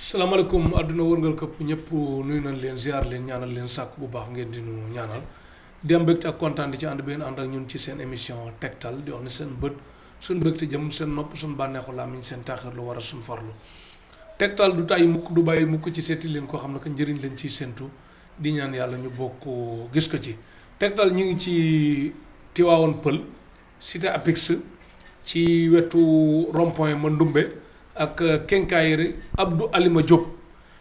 salaamaaleykum àdduna wërngal këpp ñëpp nuyu nañ leen ziar leen ñaanal leen sàkk bu baax ngeen di nu ñaanal di am mbégte ak kontaan di ci ànd benn ànd ak ñun ci seen émission tegtal di wax ne seen bët suñ mbégte jëm seen nopp suñ bànneexu làmmiñ seen taaxir lu war a suñ farlu tegtal du tàyyi mukk du bàyyi mukk ci seeti leen koo xam ne que njëriñ lañ ciy séentu di ñaan yàlla ñu bokk gis ko ci tegtal ñu ngi ci Tivaouane Peulh cité Apix ci wetu rond-point Mandumbe ak kenkaayeri Abdou Alima Diop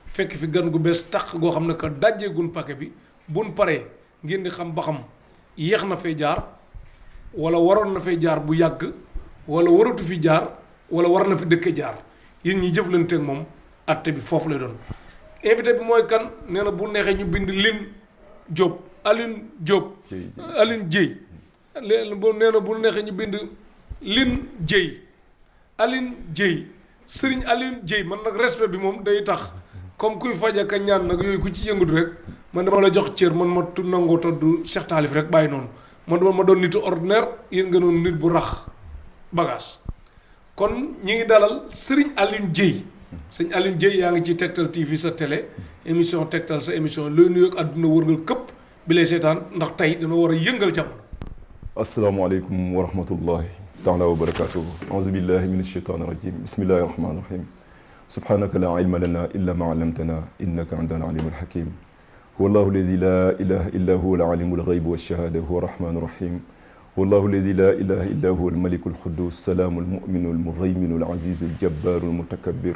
fekk fi gan gu bees tax goo xam ne que dajjeegun paquet bi buñ paree ngeen di xam ba xam yéex na fay jaar wala waroon na fay jaar bu yàgg wala waratu fi jaar wala war na fi dëkk jaar yéen ñi jëflanteeg moom atte bi foofu lay doon. invité bi mooy kan nee na bu neexee ñu bind Lin Diop Aline Diop. Aline Dieye nee na bu neexee ñu bind Lin Dieye Aline Dieye. Sëriñ Aliou Dieye man nag respect bi moom day tax comme kuy faj ak ñaan nag yooyu ku ci yëngatu rek man dama la jox cër man ma nangoo tudd Cheikh Talif rek bàyyi noonu ma doon nitu ordinaire yéen nga doon nit bu rax bagage kon ñi ngi dalal Sëriñ Aliou Dieye sëñ Aliou Dieye yaa ngi ci Tektal TV sa télé émission Tektal sa émission looy nuyoog àdduna wërngal këpp bi lay seetaan ndax tey dana war a yëngal jamono. asalaamaaleykum wa rahmatullahi taala wa barakatuh auzu billahi min alshaytani irajim bismillahi irrahmani irrahim subhanaka la ilma lana illa ma allamtana innaka anta alalim alhakim huwa allahu allazi la ilaha illa huwa alalimu alghayb walshahada huwa arrahmanu irrahim huwa allahu allazi la ilaha illa huwa almaliku alquddus salamu almuminu almuhayminu alazizu aljabbaru almutakabbir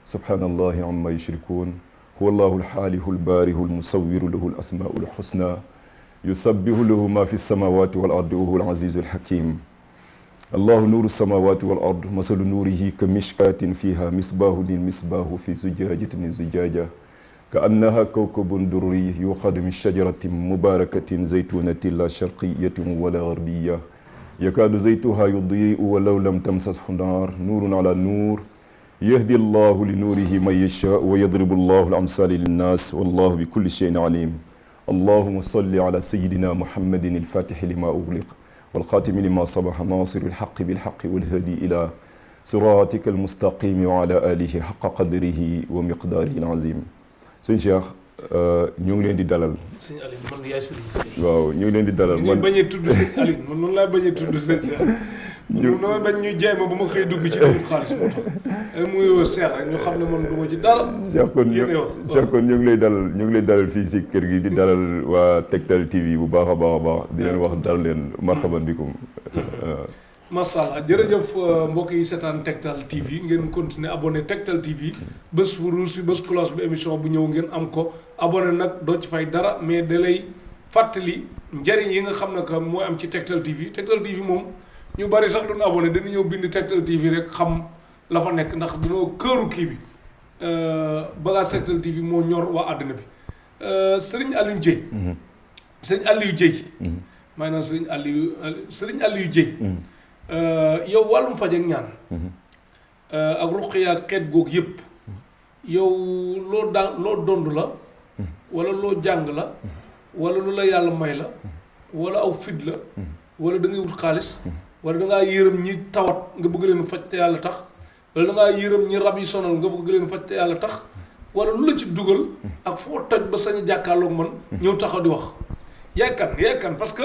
subhanallahi amma yushrikun huwa allahu alhalihu albarihu almusawiru lahu alasmau alhusna yusabbihu lahu ma fi alsamawati wal ardi wa huwa alazizu alhakim allahu nuuru samawati wal ard masalu nuurihi ka mishkatin fiha misbaahu misbaahu fi zujaajatin zujaaja ka annaha kawkabun durri yuqadu min shajaratin mubarakatin zaytunatin la sharqiyatin wala garbiya yakaadu zaytuha yudii'u walaw lam tamsashu naar nuurun ala nuur yahdi allahu li nuurihi man yashaa'u wa yadribu allahu al-amsaala linnaas wallahu bi kulli shay'in aliim allahumma salli ala sayyidina muhammadin al-faatihi lima ughliq والخاتم لما صبح ناصر الحق بالحق والهادي إلى صراطك المستقيم وعلى آله حق قدره ومقداره العظيم sëñ Cheikh ñu ngi leen di dalal. sëñ Aliou man yaay sëriñ. waaw ñu ngi leen di dalal man ñu bañ a tudd sëñ Aliou man noonu laa bañ a tudd sëñ Cheikh. ñu bañ ñu jaay ma ba ma xëy dugg ci dugub xaalis moo tax. muy woo Cheikh rek ñu xam ne man du ma ci dara. Cheikh kon ñu ngi lay dalal fii si kër gi di dalal waa Tektal TV bu baax a baax di leen wax dal leen marhaban bikum. macha allah jërëjëf mbokk yi seetaan Tektal TV ngeen continuer abonné Tektal TV bés fu ruus bi bés cloche bi émission bu ñëw ngeen am ko abonné nag doo ci fay dara mais da lay fàttali njëriñ yi nga xam ne que mooy am ci Tektal TV Tektal TV moom ñu bari sax duñ abonné dañu ñëw bind Tektal TV rek xam la fa nekk ndax dañoo këru kii bi bagage Tektal TV moo ñor waa àddina bi Serigne Aliou Dieye. Serigne Aliou Dieye. maanaam Serigne Aliou Dieye. yow wàllum faj ak ñaan ak ruqiya ak xeet googu yëpp yow loo dond la wala loo jàng la wala lu la yàlla may la wala aw fit la wala da ngay wut xaalis wala da ngaa yërëm ñi tawat nga bëgg leen faj te yàlla tax wala da ngaa yërëm ñi rab yi sonal nga bëgg leen faj te yàlla tax wala lu la ci dugal ak foo toj ba sañ a jàkkaarloog man ñëw taxaw di wax yaay kan parce que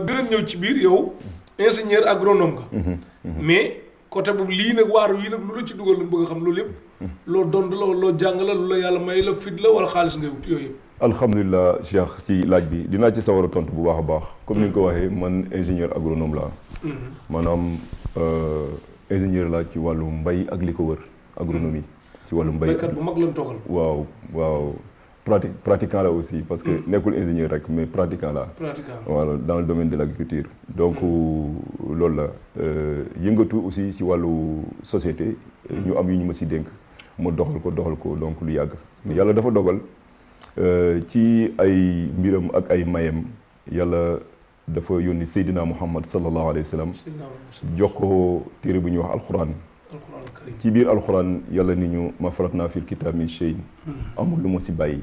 dinañ ñëw ci biir yow ingénieur agronome nga mais côté boobu lii nag waaru yii nag lu la ci dugal la bëgg a xam loolu yëpp loo dond la loo jàng la lu la yàlla may la fit la wala xaalis ngay wut yooyu yëpp alhamdulilah Cheikh ci laaj bi dinaa ci sawar a tontu bu baax a baax comme ni nga ko waxee man ingénieur agronome laa maanaam ingénieur laa ci wàllu mbay ak li ko wër agronomie ci wàllu mbay baykat bu mag lañ toogal waaw pratiquant là aussi parce que nekkul ingénieur rek mais pratiquant là voilà dans le domaine de l'agriculture donc loolu la yëngatu aussi ci wàllu société ñu am yu ñu ma ci dénk ma doxal ko donc lu yàgg mais yàlla dafa dogal ci ay mbiram ak ay mayam yàlla dafa yónni Seydina Muhammad sallallahu alayhi wa sallam jox ko téere bu ñuy wax alxuraan ci biir alxuraan yàlla ni ñu ma faratna fil kitaab min shay amul lu ma ci bàyyi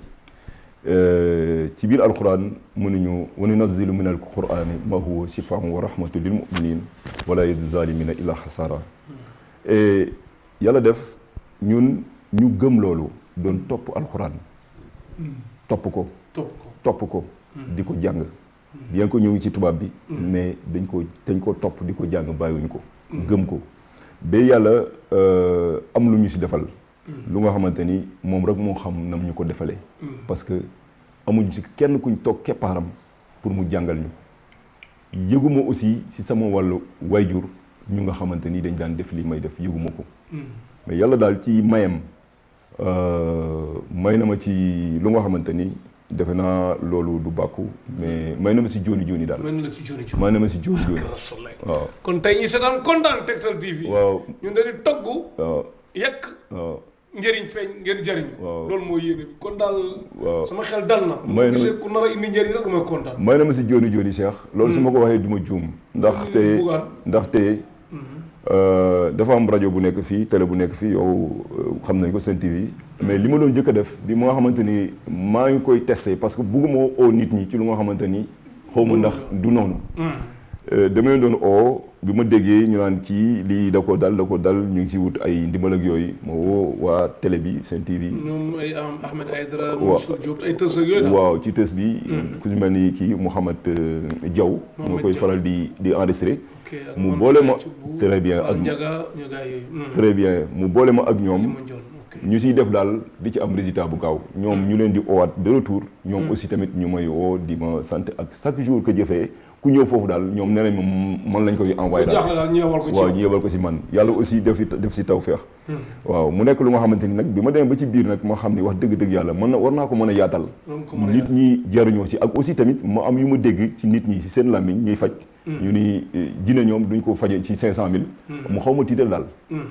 ci biir alxuraan mënuñu wa nunazzilu min alqurani ma huwa shifaa'un wa rahmatun lil mu'minin wala yazidu zalimina illa xasara yàlla def ñun ñu gëm loolu doon topp alxuraan topp ko di ko jàng bien que ñu ngi ci tubaab bi mais dañ ko topp di ko jàng bàyyiwuñ ko gëm ko ba yàlla am lu ñu si defal lu nga xamante ni moom rek moo xam nam ñu ko defalee parce que amuñ si kenn kuñ toog keppaaram pour mu jàngal ñu yëguma aussi si sama wàllu wayjur ñu nga xamante ni dañ daan def lii may def yëguma ko mais yàlla daal ci mayam may na ma ci lu nga xamante ni defe naa loolu du bàkku mais may na ma si jooni jooni daal. may na si jooni jooni. waaw kon tey ñi seetaan kontaan Tektal TV. waaw ñun dañuy togg. waaw yekk. waaw njëriñ feeñ ngeen jëriñ. waaw loolu mooy yéene bi kon daal. waaw sama xel dal na. may na ku nar a indi njëriñ rek mooy kontaan. may na ma si jooni jooni Cheikh. loolu su ma ko waxee du ma juum. ndaxte. dafa am rajo bu nekk fii télé bu nekk fii yow xam nañ ko Sen TV mais li ma doon jëkk a def bi ma xamante ni maa ngi koy testé parce que bugguma oo nit ñi ci lu nga xamante ni xaw ma ndax du noonu dama leen doon oo bi ma déggee ñu naan kii lii da ko dal ñu ngi si wut ay ndimbal ak yooyu ma woo waa télé bi Sen TV ñoom ay Ahmed Aïdara Mansour Diop ay tës ak yooyu waaw ci tës bi ku si mel ni kii Mouhamed Diaw moo koy faral di enregistré mu boole ma très bien ak très bien mu boole ma ak ñoom ñu siy def daal di ci am résultat bu gaaw ñoom ñu leen di oowaat de retour ñoom aussi tamit ñu may woo di ma sant ak chaque jour que jëfee ku ñëw foofu daal ñoom nee nañ ma man lañ koy envoyé daal waaw ñu yebal ko si man yàlla aussi def si tawfeex waaw mu nekk lu nga xamante ni nag bi ma demee ba ci biir nag ma xam ni wax dëgg-dëgg yàlla war naa ko mën a yaatal nit ñi jariñoo ci ak aussi tamit ma am yu ma dégg ci nit ñi si seen làmmiñ ñuy faj ñu ni dina ñoom duñ ko faje ci 500 000 mu xaw ma tiital daal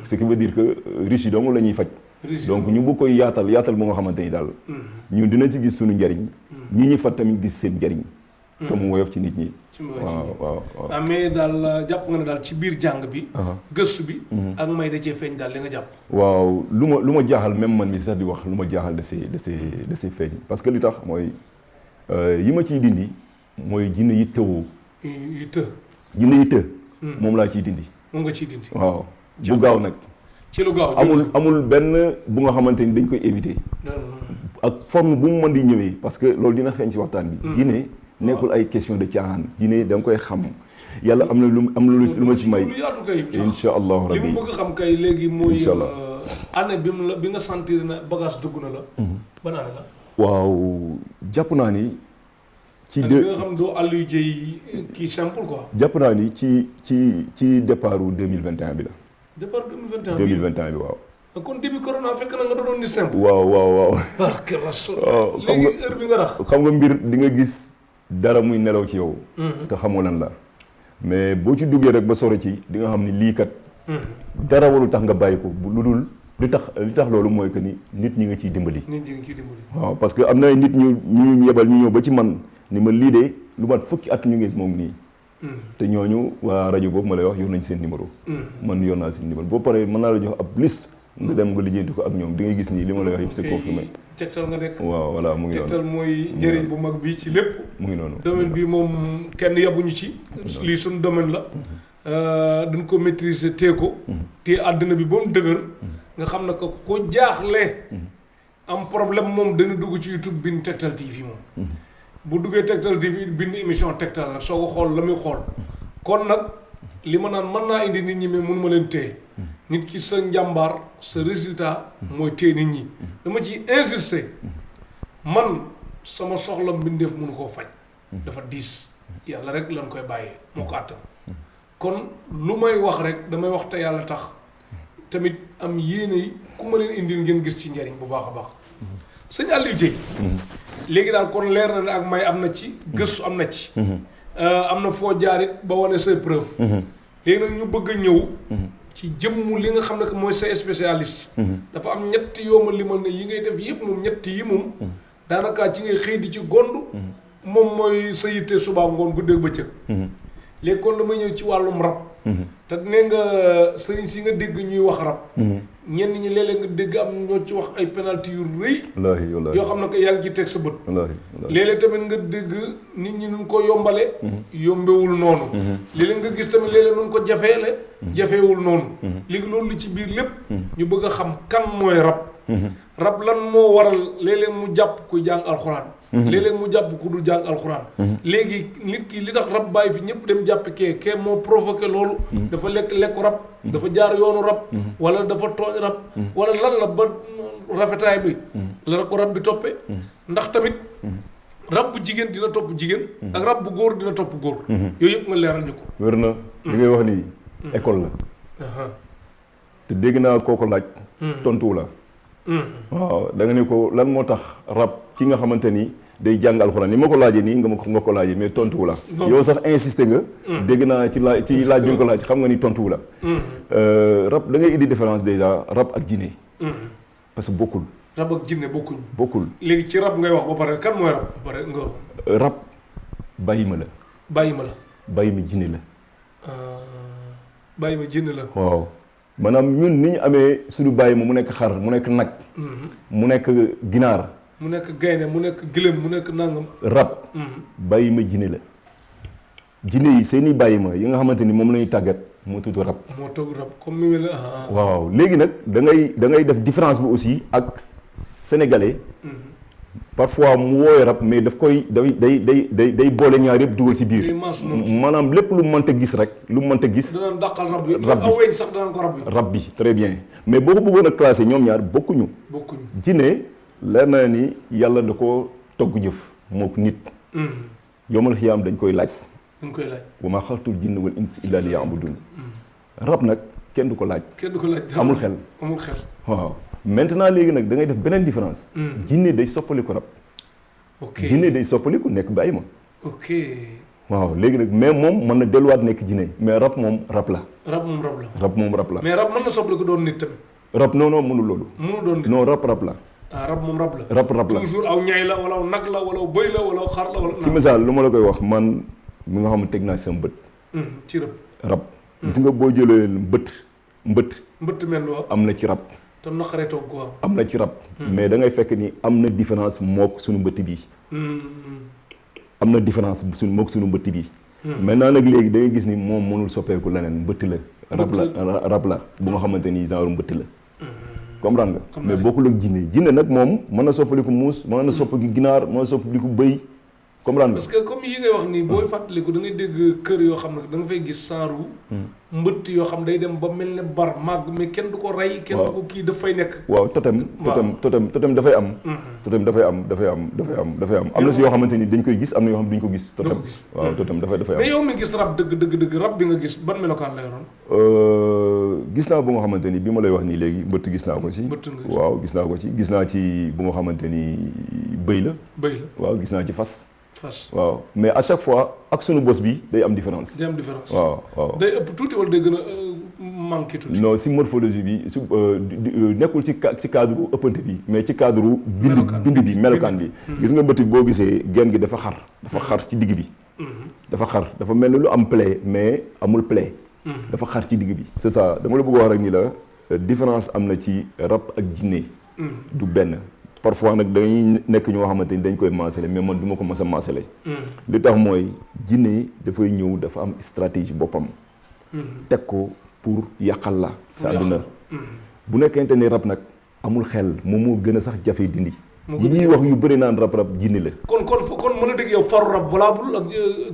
ce qui veut dire que riche yi dong la ñuy faj donc ñu bëgg koy yaatal bu nga xamante ni daal ñun dinañ ci gis suñu njariñ ñi ñi fat tamit gis seen njariñ te mu woyof ci nit ñi waaw mais daal jàpp nga ne daal ci biir jàng bi gëstu bi ak may da cee feeñ daal li nga jàpp waaw lu ma jaaxal même man mi sax di wax lu ma jaaxal da see feeñ parce que li tax mooy yi ma ciy dindi mooy jinne yi tëwoo jinne yi të moom laa ciy dindi moom nga ciy dindi waaw bu gaaw nag ci lu gaaw amul benn bu nga xamante ni dañ koy éviter ak forme bu mu mën di ñëwee parce que loolu dina feeñ ci waxtaan bi jinne nekkul ay question de caaxaan jinne da nga koy xam yàlla am na lu ma ci may insha allahu rabbi li mu bëgg xam kay léegi mooy année bi nga sentir na bagage dugg na la ban année la waaw jàpp naa ni ci nga xam doo Aliou Dieye kii simple quoi jàpp naa ni ci départu 2021 bi la départ 2021 bi waaw kon début corona fekk na nga doon ni simple waaw barke rasul léegi heure bi nga rax xam nga mbir di nga gis dara muy nelaw ci yow te xamoo lan la mais boo ci duggee rek ba sore ci di nga xam ni lii kat dara walu tax nga bàyyi ko lu dul li tax loolu mooy que ni nit ñi nga ciy dimbali waaw parce que am na nit ñu yebal ñu ñëw ba ci man ni ma lii de lu mat fukki at ñu ngi moom nii te ñooñu waa rajo boobu ma lay wax yor nañ seen numéro man yor naa seen numéro boo paree mën naa la jox ab liste nga dem nga lijjanti ko ak ñoom di ngay gis nii li ma lay wax yëpp c'est confirmé Tektal nga nekk waaw voilà mu ngi noonu Tektal mooy njëriñ bu mag bi ci lépp mu ngi noonu domaine bi moom kenn yabuñu ci lii suñu domaine la dañ ko maîtriser téye àddina bi ba mu dëgër nga xam ne que ko jaaxle am problème moom dana dugg ci YouTube bind Tektal TV moom bu duggee Tektal TV bind émission Tektal nag soo ko xool la muy xool kon nag li ma naan mën naa indi nit ñi mais mënu ma leen téye nit ki sa njàmbaar sa résultat mooy téye nit ñi dama ci insister man sama soxla mbindeef mënu koo faj dafa diis yàlla rek lañ koy bàyyee moo ko àttan kon lu may wax rek damay wax te yàlla tax tamit am yéene yi ku ma leen indil ngeen gis ci njariñ bu baax a baax sëñ Aliou Dieye léegi daal kon leer na ne ak may am na ci gëstu am na ci am na foo jaarit ba wane say preuve léegi nag ñu bëgg a ñëw ci jëmm li nga xam ne que mooy say spécialiste dafa am ñett yoo ma limal ne yi ngay def yëpp moom ñett yi moom daanaka ci ngay xëy di ci gond moom mooy sa yitte subaa ngoon guddeeg bëccëg léegi kon damay ñëw ci wàllum rab te nee nga sëriñ si nga dégg ñuy wax rab ñenn ñi léeg-léeg nga dégg am ñoo ci wax ay penalty yu rëy yoo xam ne que yaa ngi ci teg sa bët léeg-léeg tamit nga dégg nit ñi nun ko yombale yombewul noonu léeg-léeg nga gis tamit léeg-léeg nun ko jafeewul noonu léegi loolu li ci biir lépp ñu bëgg a xam kan mooy rab rab lan moo waral léeg-léeg mu jàpp kuy jàng alxuraan. léeg-léeg mu jàpp ku dul jàng alxuraan. léegi nit ki li tax rab bàyyi fi ñëpp dem jàpp kee moo provoqué loolu. dafa lekku rab. dafa jaar yoonu rab. wala dafa tooñ rab. wala lan la ba rafetaay bi. la ko rab bi toppee. ndax tamit rab bu jigéen dina topp jigéen. ak rab bu góor dina topp góor. yooyu yëpp nga leeral ñu ko. wér na li ngay wax nii école la. te dégg naa kooku laaj. tontu la. waaw da nga ne ko lan moo tax rab ki nga xamante ni day jàng alxuraan ni ma ko laajee nii nga ko laajee mais tontu la. yow sax insisté nga. dégg naa ci laaj bi nga ko laaj xam nga ni tontu la. rab da ngay indi différence déjà rab ak jinne. parce que bokkul. rab ak jinne bokkul. léegi ci rab ngay wax ba pare kan mooy rab ba pare nga wax. rab bàyyi ma la. bàyyi ma jinne la. bàyyi ma jinne la. waaw. maanaam ñun ni ñu amee suñu bàyyi ma mu nekk xar mu nekk nag. mu nekk ginaar. mu nekk gaynde mu nekk gëlëm mu nekk nangam. rab. bàyyi ma jinne la. jinne yi seeni bàyyi ma yi nga xamante ni moom la ñuy tàggat moo tudd rab. moo tudd rab comme mi la. waaw léegi nag da ngay def différence bi aussi ak sénégalais. parfois mu wooyee rab mais daf koy day boole ñaar yëpp dugal ci biir. maanaam lépp lu mënta gis rek lu mënta gis. danañ dàqal rab yi rab bi sax danañ ko rab bi très bien mais boo ko bëggoon a classé ñoom ñaar bokkuñu. jinne leer na ni yàlla da ko togg jëf moo ko nit. yomal xiyaam dañ koy laaj. wa maa xalaqtul jinna wal insa illa liya'budun. rab nag kenn du ko laaj. amul xel. waaw. maintenant léegi nag da ngay def beneen différence. jinne day soppaliku rab. jinne day soppaliku nekk bàyyi ma. waaw léegi nag mais moom mën na delluwaat nekk jinne mais rab moom rab la. rab moom rab la. mais rab mën na soppaliku doon nit tamit. rab non mënul loolu. mënul doon nit non rab la. rab moom rab la. rab la toujours aw ñay la wala nag la wala bëy la wala xar la wala. ci misaal lu ma la koy wax man mi nga xam ne teg naa sama bët. ci rab. gis nga boo jëlee mbëtt mel ni am na ci rab. te naqaree toog quoi. am na ci rab. mais da ngay fekk ni am na différence mook suñu mbëtt bii. am na différence mook suñu mbëtt bii. maintenant nag léegi da ngay gis ni moom mënul soppeeku leneen mbëtt la. rab la bu nga xamante ni genre mbëtt la. comprendre nga mais bokkul ak jinne nag moom mën na soppaliku muus mën na soppaliku ginaar mën na soppaliku bëy comprendre nga. parce que comme yi ngay wax nii booy fàttaliku da ngay dégg kër yoo xam ne da nga fay gis saaru mbëtt yoo xam day dem ba mel ne bar màgg mais kenn du ko rey. kenn du ko kii daf fay nekk. waaw totem dafay am. totem dafay am am na si yoo xamante ni dañ koy gis am na yoo xam ne duñ ko gis. totem waaw totem dafay am. mais yow mi gis rab dëgg rab bi nga gis ban melokaan la yoroon. gis naa bu nga xamante ni bi ma lay wax nii léegi mbëtt gis naa ko ci. waaw gis naa ko ci gis naa ci bu nga xamante ni bëy la. waaw gis naa ci fas. waaw mais à chaque fois ak sunu bos bi day am différence. waaw day ëpp tuuti wala day gën a manqué tuuti. non si morphologie bi su nekkul ci cadre ëppante bi mais ci cadre bind bi melokaan bi. gis nga bëtt boo gisee genn gi dafa xar ci digg bi. dafa mel ni lu am plaie mais amul plaie. dafa xar ci digg bi. c'est ça dama la bëgg wax rek ni la différence am na ci rab ak jinne du benn. parfois nag dañuy nekk ñoo xamante ni dañ koy maasale mais man du ma ko mas a maasale. li tax mooy jinne dafay ñëw dafa am stratégie boppam. teg ko pour yàqal la sa àdduna. bu nekkente ni rab nag amul xel moom moo gën a sax jafe dindi. ñuy wax yu bëri naan rab jinne la. kon mën a dégg yow faru rab valable ak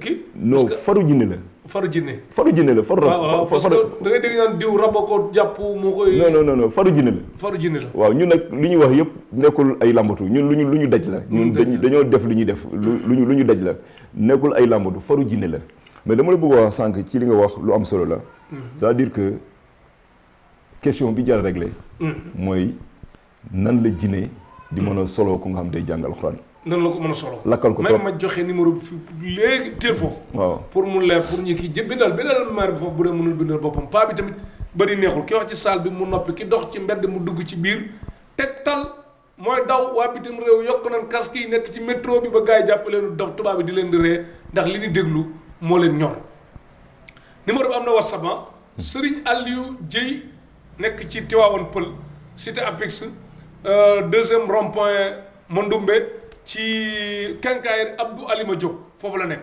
kii. non faru jinne la. faru jinne la faru rab. waaw parce que da ngay dégg naan diw rab a ko jàpp moo koy. non faru jinne la. waaw ñun nag li ñuy wax yëpp nekkul ay làmbatu ñun lu ñu daj la. ñun dañoo def lu ñuy def lu ñu daj la nekkul ay làmbatu faru jinne la mais dama la bëgg a wax sànq ci li nga wax lu am solo la. c'est-à-dire que question bi jar réglé. mooy nan la jinne di mën a solo ku nga xam day jàng alxuraan. nan la ko mën a solo. lakkal ko trop ma joxe numéro bi léegi teel foofu. waaw pour mu leer pour ñu kii bindal maire bi foofu bu dee mënul bindal boppam paa bi tamit bëri neexul ki wax ci salle bi mu noppi ki dox ci mbedd mu dugg ci biir tegtal mooy daw waa bitim réew yokk nañ casque yi nekk ci métro bi ba gars yi jàpp leen dof tubaab bi di leen di ree ndax li ñu déglu moo leen ñor. numéro bi am na WhatsApp Serigne Aliou Dieye nekk ci Tivaouane Peulh cité Apix deuxième rond-point Mandoumbe ci Quincaillerie Abdou Alima Diop foofu la nekk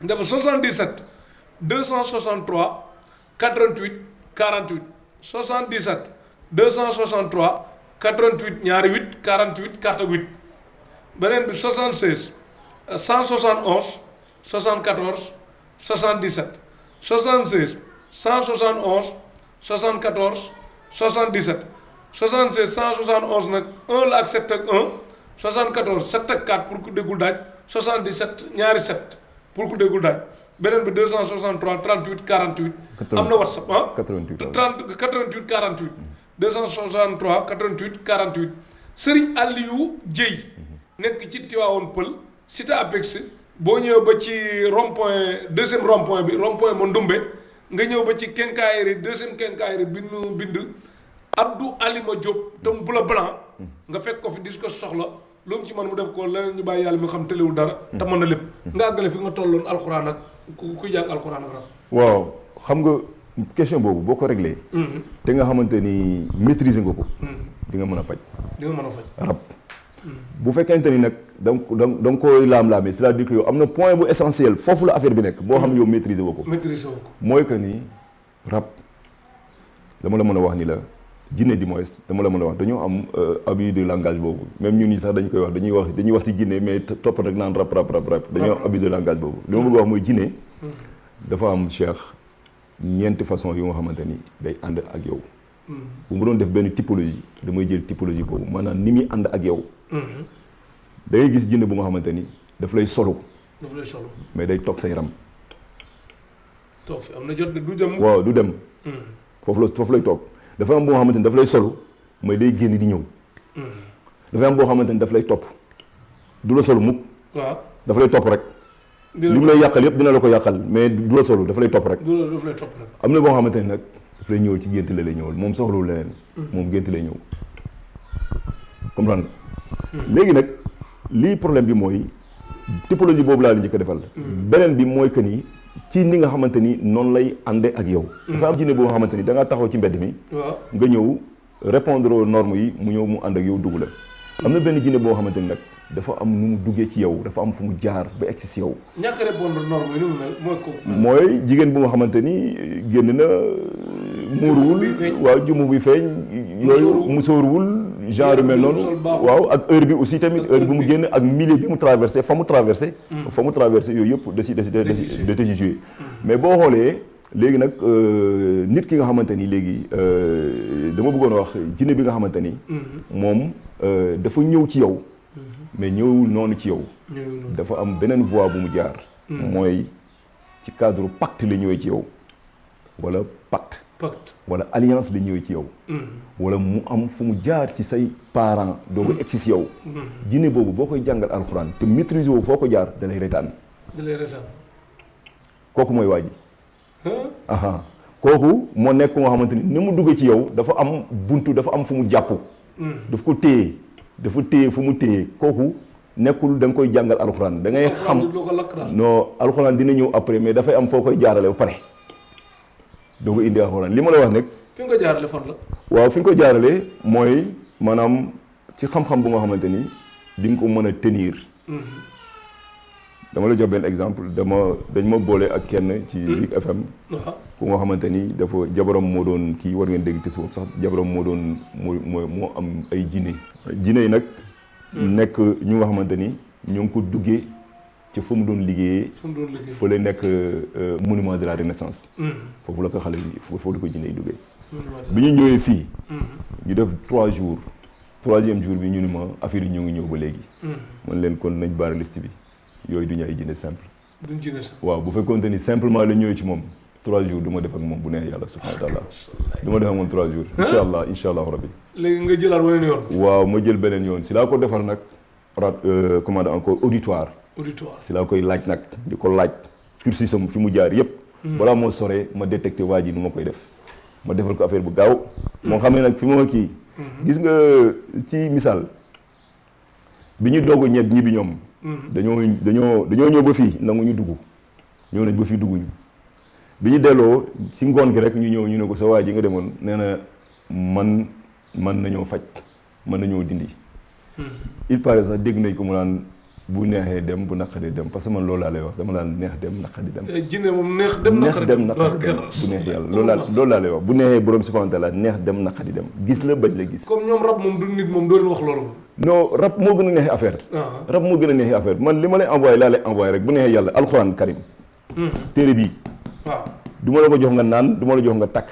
dafa 77 263 88 48 77 263 88 ñaari 8 48 carte 8 beneen bi 76 171 74 77 76 171 74 77 76 171 nag 1 la ak 7 ak 1 74 7 ak 4 pour ku déggul daaj 77 ñaari 7 pour ku déggul daaj beneen bi 263 38 48. am na WhatsApp ah. 88 30 88 48. 263 88 48. Serigne Aliou Dieye. nekk ci Tivaouane Pël cité Apex boo ñëwee ba ci rond point deuxième rond point bi rond point ma Ndumbe nga ñëw ba ci quincaillerie deuxième quincaillerie bind Abdou Alima Diop tam bu la blanc nga fekk ko fi dis ko soxla lu mu ci mën mu def ko leneen ñu bàyyi yàlla mi xam tëlewul dara te mën na lépp nga àggale fi nga tolloon alxuraan ak ku jàng alxuraan ak rab. waaw xam nga question boobu boo ko réglé. te nga xamante ni maîtriser nga ko. di nga mën a faj. di nga mën a faj rab. bu fekkente ni nag da nga koy laam-laamee c'est-à-dire que yow am na point bu essentiel foofu la affaire bi nekk boo xam ne yow maîtriser woo ko. maîtriser woo ko mooy que ni rab dama la mën a wax ni la jinne di moins dama la mën a wax dañoo am abus de langage boobu même ñun ñi sax dañ koy wax dañuy wax ci jinne mais topp rek naan rab dañoo am abus de langage boobu. li ma bëgg wax mooy jinne dafa am cheikh ñeenti façon yu nga xamante ni day ànd ak yow. bu mu doon def benn typologie damay jël typologie boobu maanaam ni muy ànd ak yow. da ngay gis jinne bu nga xamante ni daf lay solo. mais day toog sa yaram. toog fi am na jot du dem. waaw du dem. foofu lay toog dafa am boo xamante ni daf lay solo mais day génn di ñëw. dafa am boo xamante ni daf lay topp du la solo mukk. waaw dafa lay topp rek. li mu lay yàqal yëpp dina la ko yàqal mais du la solo dafa lay topp rek. am na boo xamante ni nag daf lay ñëwal ci gént la lay ñëwal moom soxlawul leneen. moom gént lay ñëw comprendre léegi nag lii problème bi mooy typologie boobu laa la njëkk a defal. beneen bi mooy que ni ci ni nga xamante ni noonu lay ànde ak yow. dafa am jinne boo nga xamante ni da ngaa taxaw ci mbedd mi. nga ñëw répondre aux normes yi mu ñëw mu ànd ak yow dugg la. am na benn jinne boo xamante ni nag dafa am nu mu duggee ci yow dafa am fu mu jaar ba egsi si yow. ñàkk a répondre normes yi nu mu mel mooy ko. mooy jigéen bu nga xamante ni génn na. muuruwul waaw jumu bi feeñ. yooyu musóoruwul genre mel noonu. waaw ak heure bi aussi tamit heure bi mu génn ak milieu bi mu traversé fa mu traversé. yooyu yëpp da ci joué mais boo xoolee léegi nag nit ki nga xamante ni léegi dama bëggoon a wax jinne bi nga xamante ni. moom dafa ñëw ci yow. mais ñëwul noonu ci yow. dafa am beneen voie bu mu jaar. mooy ci cadre pacte la ñëwee ci yow wala pacte. wala alliance la ñëwee ci yow. wala mu am fu mu jaar ci say parents doo ko egsi si yow. jinne boobu boo koy jàngal alxuraan te maîtriser woo foo ko jaar da lay retaan. kooku mooy waa ji. kooku moo nekk nga xamante ni mu duggee ci yow dafa am buntu dafa am fu mu jàpp. daf ko téye dafa téye fu mu téye kooku nekkul da nga koy jàngal alxuraan da ngay xam non alxuraan dina ñëw après mais dafay am foo koy jaarale ba pare. doo ko indi alxuraan li ma la wax nag. fi nga ko jaarale fan la. waaw fi nga ko jaarale mooy maanaam ci xam-xam bu nga xamante ni di nga ko mën a tenir. dama la jox benn exemple dañ ma boole ak kenn ci Zik FM. ku nga xamante ni dafa jabaram moo doon kii war ngeen dégg tes boobu sax jabaram moo am ay jinne yi nag. nekk ñu nga xamante ni ñoo ngi ko duggee. ci fa mu doon liggéeyee. fa la nekk monument de la renaissance. foofu la ko xale yi foofu la ko jinne yi duggee. bi ñu ñëwee fii. ñu def 3 jours 3e jour bi ñu ni ma affaire yi ñoo ngi ñëw ba léegi. man leen kon nañ baara liste bi yooyu du ñu ay jinne simple. duñ jinne simple waaw bu fekkoonte ni simplement la ñëwee ci moom 3 jours du ma def ak moom bu neex yàlla subhanahu wa taala du ma def ak moom 3 jours. incha allah rabbi. léegi nga jëlaat beneen yoon. waaw ma jël beneen yoon si laa ko defal nag commande encore auditoire. si laa koy laaj nag di ko laaj cursusam fi mu jaar yépp balaa moo soree ma détecté waa ji nu ma koy def ma defal ko affaire bu gaaw moo xam ne nag fi ma kii gis nga ci misaal bi ñu doog a ñibbi ñoom dañoo ñëw ba fii nangu ñu dugg ñëw nañ ba fii dugg ñu bi ñu delloo si ngoon gi rek ñu ñëw ñu ne ko sa waa ji nga demoon nee na man nañoo faj man nañoo dindi il paraît sax dégg nañ ko mu naan bu neexee dem bu naqaree dem parce que man loolu laa lay wax dama naan neex dem naqari dem. jinne moom neex dem naqari dem bu neex yàlla loolu laa lay wax bu neexee borom subhanahu wa taala neex dem naqari dem gis la bañ la gis. comme ñoom rab moom du nit moom doo leen wax loolu. non rab moo gën a neexee affaire. rab moo gën a neexee affaire man li ma lay envoyé laa lay envoyé rek bu neexee yàlla alxuraan karim. téere bii. waaw du ma la ko jox nga naan du ma la jox nga takk.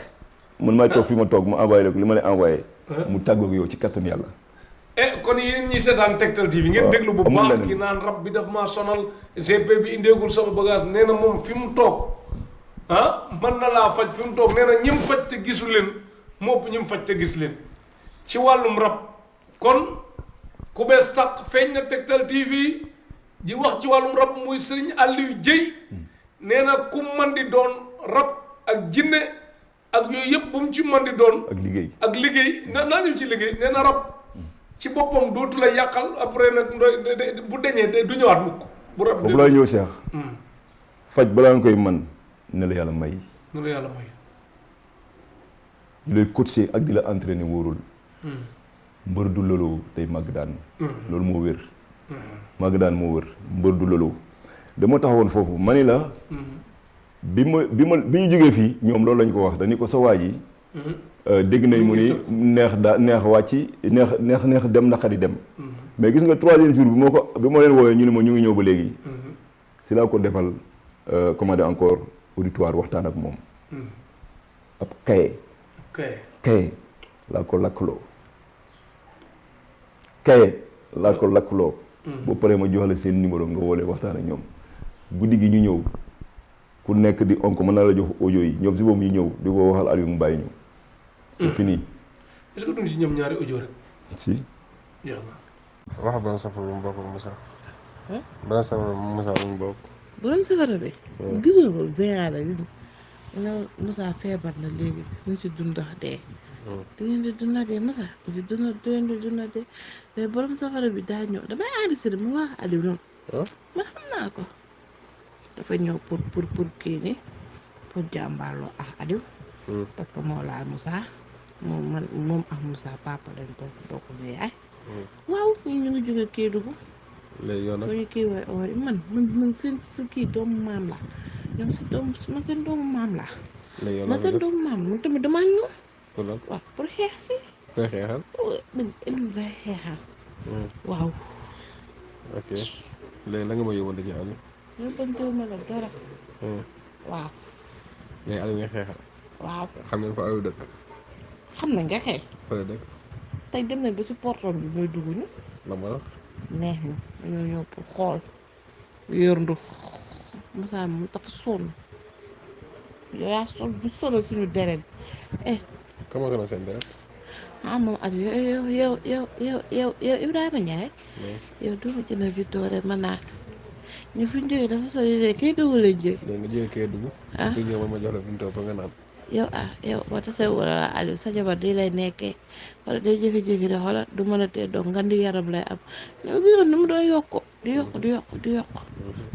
man maay toog fi ma toog ma envoyé la ko li ma lay envoyé. mu tàggoog yow ci kattan yàlla. kon yéen ñi seetaan Tektal TV ngeen déglu bu baax ki naan rab bi daf maa sonal GP bi indeegul sama bagage nee na moom fi mu toog mën na laa faj fi mu toog nee na ñim faj te gisu leen moo ñim faj te gis leen ci wàllum rab kon ku bees tax feeñ na Tektal TV di wax ci wàllum rab muy Serigne Aliou Dieye nee na ku man di doon rab ak jinne ak yooyu yëpp bu mu ci man di doon ak liggéey naa ñu ci liggéey nee na rab ci boppam dootu la yàqal après nag bu deñee du ñëwaat mukk bu rab foofu laa ñëw Cheikh faj balaa nga koy man ne la yàlla may ne la yàlla may di lay coacher ak di la entraîner wóorul mbër du loloo day màgg daan loolu moo wér màgg daan moo wér mbër du loloo dama taxawoon foofu ma ni la bi ñu jógee fii ñoom loolu lañu ko wax dañu ko sa waaj yi dégg nañ mu ni neex wàcc neex dem naqari dem mais gis nga troisième jour bi ma leen woowee ñu ne ma ñu ngi ñëw ba léegi si laa ko defal commandé encore auditoire waxtaan ak moom ab kaye laa ko lakkloo boo paree ma jox la seen numéro nga woolee waxtaan ak ñoom guddi gi ñu ñëw ku nekk di onk mën naa la jox audio yi ñoom si boobu ñu ñëw di ko waxal Aliou mu bàyyi ñu c'est fini. est-ce que duñ ci ñoom ñaari audio rek. si. jeex na. wax ban safara bu mu bokk Moussa. ban safara Moussa bu mu bokk. bu doon safara bi. gisul ko Zeyna la Moussa feebar na léegi ñu si dundax dee. dañu di dunda dee Moussa ñu si dunda dee mais borom safara bi daa ñëw damay enregistré mu wax Aliou noonu. ma xam naa ko. dafa ñëw pour kii ni pour jàmbaarloo ak Aliou. parce que moo laa Moussa moom ak Moussa papa lañ bokk ñu yaay. waaw ñu ngi jóge Kédougou. léegi yow nag ñu kii woy man seen si kii doomu maam la ñoom si doomu man seen doomu maam la. léegi yow man seen doomu maam man tamit damaa ñëw. pour lan waaw pour xeex si. koy xeexal. man Aliou lay xeexal. waaw. ok léegi la nga ma yóbbante ci Aliou. yóbbante ma la dara. waaw. léegi Aliou nga xeexal. waaw xam ngeen fa Aliou dëkk. xam na nga xëy. fa la dëkk. tey dem nañ ba si porton bi mooy dugg ñu. la ma wax. neex na dañoo ñëw pour xool. yor ndox Moussa moom dafa sonn. yaa sol bu sonal suñu deret. comment nga seen deret. moom Aliou yow Ibrahima Ndiaye. yow doo ma jënd Victoire ma naan. ñu fi ñu jógee dafa sori de Kédougou lañ jógee. léegi nga jógee Kédougou. fi ñëw ma jox la fi mu toog nga naan. yow boo tasee wala Aliou sa jabar di lay nekkee wala day jékki-jékki de xoolal du mën a tee doog nga di yaram lay am ñoom bi nu mu doon yokk di yokk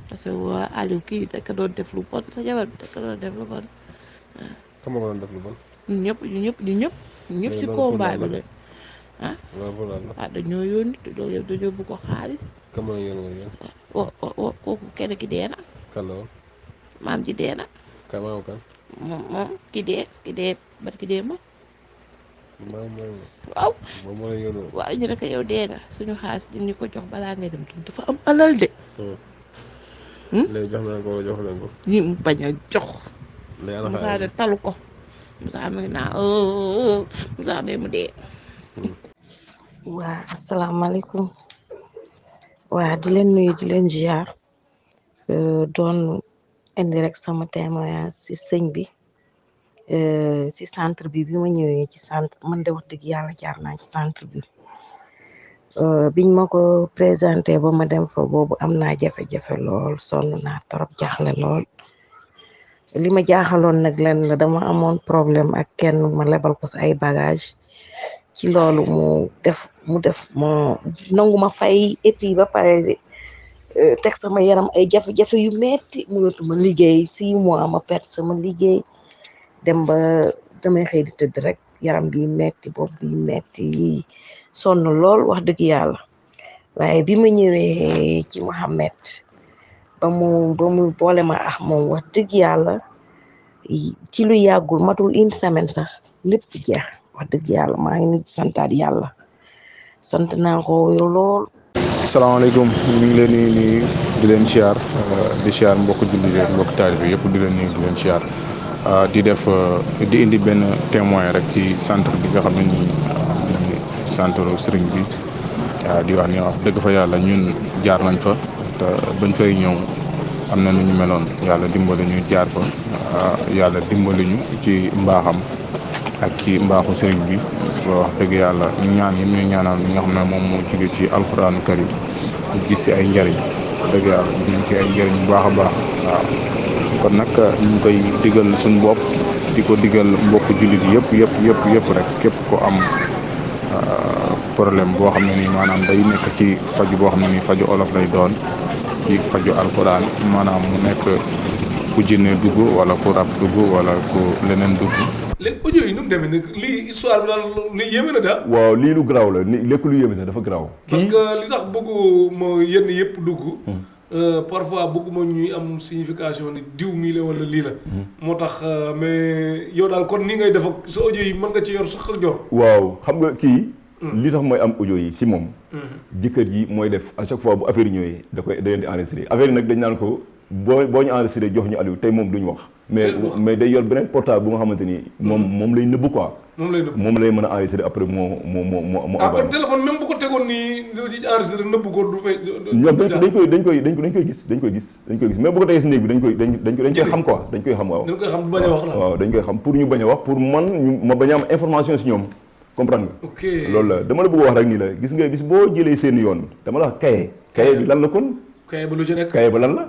parce que waa Aliou kii da ka doon def lu bon sa jabar bi da ka doon def lu bon xam nga doon def lu bon. ñun ñëpp ci combat bi la loolu dañoo yónni dañoo bëgg ko xaalis. kam la yéen kooku kenn ki dee na. kan la woon. maam ji dee na. kan maamu kan. moom ki dee barki dee ma. maam mooy. waaw moom moo la yónni. waaw ñu ne ko yow dee nga suñu xaalis di ñu ko jox balaa ngay dem dafa am alal de. léegi jox naa ko wala jox leen ko. ñu bañ a jox. léegi ana Moussa de talu ko. Moussa mi ngi naan Moussa de mu dee. waa asalaamaaleykum waa di leen nuyu di leen ziar doon indi rek sama témoignage ci sëñ bi ci centre bi ma ñëwee ci centre man de wax dëgg yàlla jaar naa ci centre bi biñ ma ko présenté ba ma dem fa boobu am naa jafe-jafe lool sonn naa trop jaaxle lool li ma jaaxaloon nag leen la dama amoon problème ak kenn ma lebal ko sa ay bagage ci loolu mu def mo nangu ma fay et puis ba pare teg sama yaram ay jafe-jafe yu metti mënatuma liggéey 6 mois ma perte sama liggéey dem ba damay xëy di tëdd rek yaram bi metti bopp bi metti sonn lool wax dëgg yàlla waaye bi ma ñëwee ci Mouhamed ba mu boole ma ak moom wax dëgg yàlla ci lu yàggul matul une semaine sax lépp jeex wax dëgg yàlla maa ngi ni santaat yàlla sant naa ko lool. salaamaaleykum ñu ngi leen di nuyu di leen siyaar mbokk jullit yi mbokk taalibe yëpp di leen nuyu di leen siyaar di indi benn témoin rek ci centre bi nga xam ne nii centre sëriñ bi di wax ni wax dëgg fa yàlla ñun jaar nañ fa te bañ fay ñëw am na nu ñu meloon yàlla dimbali ñu jaar fa yàlla dimbali ñu ci mbaaxam ak ci mbaaxu sëriñ bi wax dëgg yàlla ñu ñaan yi ñu ñaanal li nga xam ne moom moo jóge ci alxuraanu karim ñu gis ci ay njariñ dëgg yàlla ñu ci ay njariñ bu baax a baax waaw kon nag ñu ngi koy digal suñu bopp di ko digal mbokk jullit yëpp rek képp ko am problème boo xam ne nii maanaam day nekk ci faju boo xam ne nii faju olof lay doon ci faju alxuraan maanaam mu nekk ku jinne dugg wala ku rab dugg wala ku leneen dugg. léegi audio yi nu mu demee nag lii histoire bi daal ni yéeme na daal. waaw lii lu garaaw la ni lépp lu yéeme sax dafa garaaw. parce que li tax bëgguma yenn yëpp dugg. parfois bëgguma ñuy am signification ni diw mii la wala lii la. moo tax mais yow daal kon ni ngay def ak sa audio yi mën nga ci yor sax ak jor. waaw xam nga kii. li tax mooy am audio yi si moom. jëkkër ji mooy def à chaque fois bu affaire yi ñëwee da leen di enregistré affaire yi nag dañ naan ko boo ñu enregistré jox ñu Aliou tey moom duñu wax. mais day yor beneen portable bu nga xamante ni moom lay nëbb quoi. moom lay mën a enregistré après moo kon téléphone même bu ko tegoon nii di ci enregistré nëbb ko du fay. ñoom dañ koy gis mais bu ko tegee si néeg bi dañ koy xam quoi dañ koy xam waaw. dañ koy xam du bañ a wax la. waaw dañ koy xam pour ñu bañ a wax pour ma bañ a am information si ñoom. comprendre nga. ok loolu la dama la bëgg wax rek nii la gis nga bis boo jëlee seen yoon dama la wax kaye bi lan la kon. kaye ba lu ci nekk. kaye ba lan la.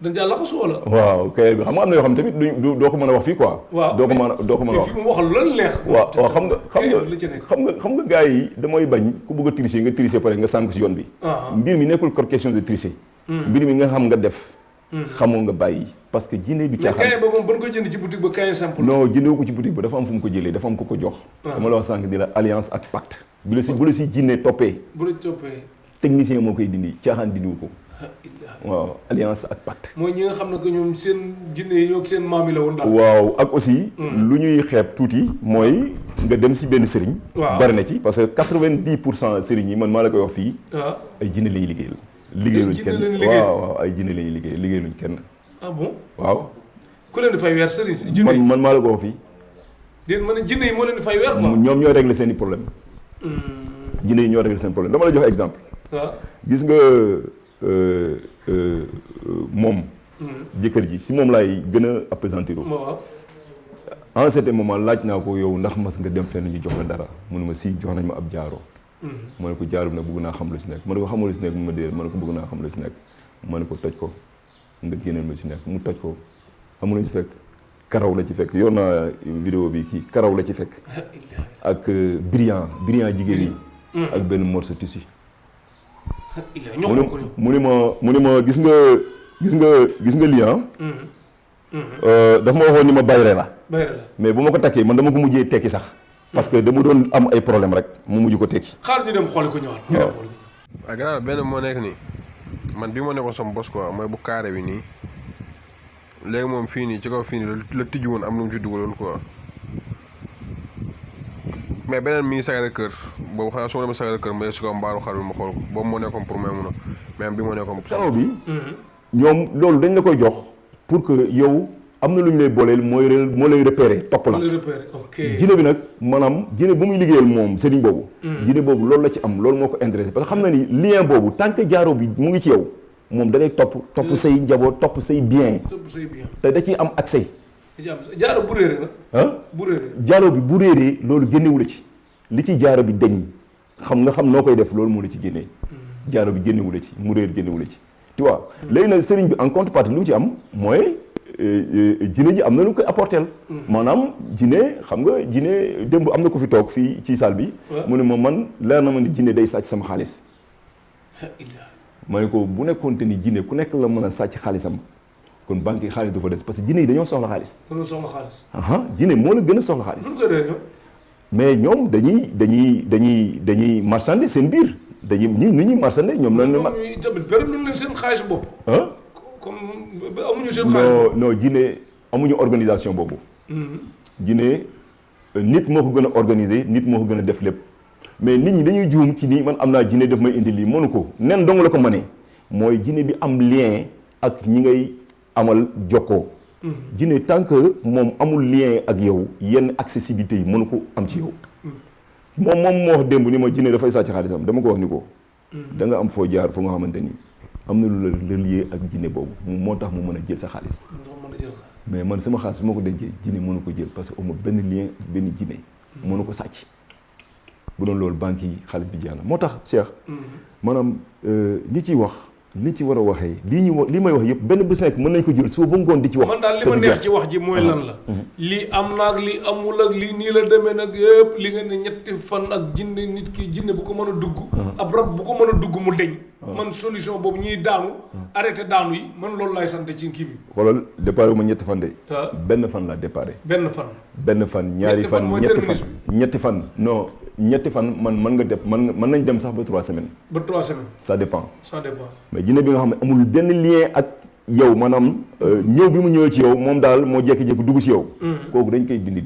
dañ caa laxasu wala. waaw kaye bi xam nga am na yoo xam tamit doo ko mën a wax fii quoi. waaw doo ko mën a wax. fii mu waxal lan neex. waaw xam nga gars yi damay bañ ku bëgg a tricher nga tricher pare nga sànq si yoon bi. mbir mi nekkul ko question de tricher. mbir mi nga xam nga def. xamoo nga bàyyi parce que jinne du caaxaan. mais kaye ba moom ba nga ko jënd ci boutique ba kaye simple. non jëndee ko ci boutique ba dafa am fu mu ko jëlee dafa am ko jox. dama la wax sànq di la alliance ak pacte. bu la si jinne toppee. technicien moo koy dindi caaxaan dindiwu ko. waaw alliance ak pacte. mooy ñi nga xam ne que ñoom seen jinne yi ñoo seen maam yi la woon daal. waaw ak aussi. lu ñuy xeeb tuuti mooy nga dem si benn sëriñ. waaw bari na ci parce que 90% sëriñ yi man maa la koy wax fii. ay jinne lay liggéeyal. liggéeyuñ kenn waaw ay jinne lañuy liggéeyuñ kenn. ah bon waaw. ku leen di fay weer sëriñ si jinne yi man maa la ko wax fii. déedéet ma ne jinne yi moo leen di fay weer quoi. ñoom ñoo régler seen i problème. jinne yi ñoo régler seen problème dama la jox exemple. waaw gis nga moom. jëkkër ji si moom laay gën a appesantir. waaw. en certain moment laaj naa ko yow ndax mas nga dem fenn ñu jox la dara mënuma si jox nañ ma ab jaaro. ma ne ko jaaro bi nag bëgg naa xam lu si nekk ma ne ko xamul lu si nekk mu ma déer ma ne ko bëgg naa xam lu si nekk ma ne ko toj ko nga génneel ma si nekk mu toj ko amul lu ci fekk karaw la ci fekk yor naa vidéo bi kii karaw la ci fekk ak brillant jigéen yi ak benn morceau tissu mu ni ma gis nga lii daf ma waxoon ni ma bayre la mais bu ma ko takkee man dama ko mujjee tekki sax parce que dama doon am ay problème rek mu mujj ko tekki. xaar ñu dem xooli ko ñëwaat. waaw gannaaw benn moo nekk nii man bii moo nekkoon sama bos quoi mooy bu carré bi nii léegi moom fii nii ci kaw fii nii la tijji woon am lu mu ci dugaloon quoi mais beneen mi ngi Sacré Cœur boobu xanaa su ma demee Sacré Cœur ma si kaw mbaaru xar bi ma xool ko boobu moo nekkoon pour may mun a mais bi moo nekkoon. karaw bi. ñoom loolu dañ la koy jox pour que yow. am na lu ñu lay booleel moo lay repérer topp la jinne bi nag maanaam jinne bu muy liggéeyal moom sëriñ boobu jinne boobu loolu la ci am loolu moo ko intéressé parce que xam na ni lien boobu tant que jaaro bi mu ngi ci yow moom da lay topp say njaboot topp say bien te da ciy am accès jaaro bu réeré nag bu réeré jaaro bi bu réeree loolu génnewu la ci li ci jaaro bi deñ xam noo koy def loolu moo la ci génnee jaaro bi génnewu la ci mu réer génnewu la ci tu vois léegi nag sëriñ bi en contrepartie lu mu ci am mooy jinne ji am na lu koy apporter maanaam jinne xam nga jinne démb am na ko fi toog fii ci salle bi mu ne ma man leer na ma ni jinne day sàcc sama xaalis ma ne ko bu nekkoonte ni jinne ku nekk la mën a sàcc xaalisam kon banque yi xaalis du fa des parce que jinne yi dañoo soxla xaalis jinne moo la gën a soxla xaalis mais ñoom dañuy marchander seen biir dañuy ni ñuy marchandé ñoom lañ ñoom tamit bëri nañ leen seen xaalis bopp. ah comme amuñu seen xaalis. non jinne amuñu organisation boobu. jinne nit moo ko gën a organiser nit moo ko gën a def lépp mais nit ñi dañuy juum ci nii man am naa jinne daf may indi lii mënu ko nen dong la ko mënee mooy jinne bi am lien ak ñi ngay amal jokkoo. jinne tant que moom amul lien ak yow yenn accessibilité yi mënu ko am ci yow. moom moo wax démb ni ma jinne dafay sàcc xaalisam dama ko wax ni ko. da nga am foo jaar fu nga xamante ni am na lu la lié ak jinne boobu moo tax mu mën a jël sa xaalis. mais man sama xaalis su ma ko dencee jinne mënu ko jël parce que amul benn lien benn jinne mënu ko sàcc. bu doon loolu banque yi xaalis bi jeex na moo tax Cheikh. maanaam li ciy wax li ci war a waxee lii may wax yëpp benn bés nekk mën nañ ko jël suba ba ngoon di ci wax. man daal li ma neex ci wax ji mooy lan la. lii am naag lii amul ak lii nii la demee nag yëpp li nga ne ñetti fan ak jinne nit ki jinne bu ko mën a dugg. ab rab bu ko mën a dugg mu deñ. man solution boobu ñuy daanu. arrêté daanu yi man loolu laay sant ci kii bi. xoolal départ ma ñetti fan de. benn fan laa départ. benn fan. benn fan ñaari fan ñetti fan non. ñetti fan mën nga def mën nañ dem sax ba 3 semaines. ba 3 semaines. ça dépend. mais jinne bi nga xam ne amul benn lien ak yow maanaam ñëw bi mu ñëwee ci yow moom daal moo jékki-jékki dugg ci yow. kooku dañ koy dindi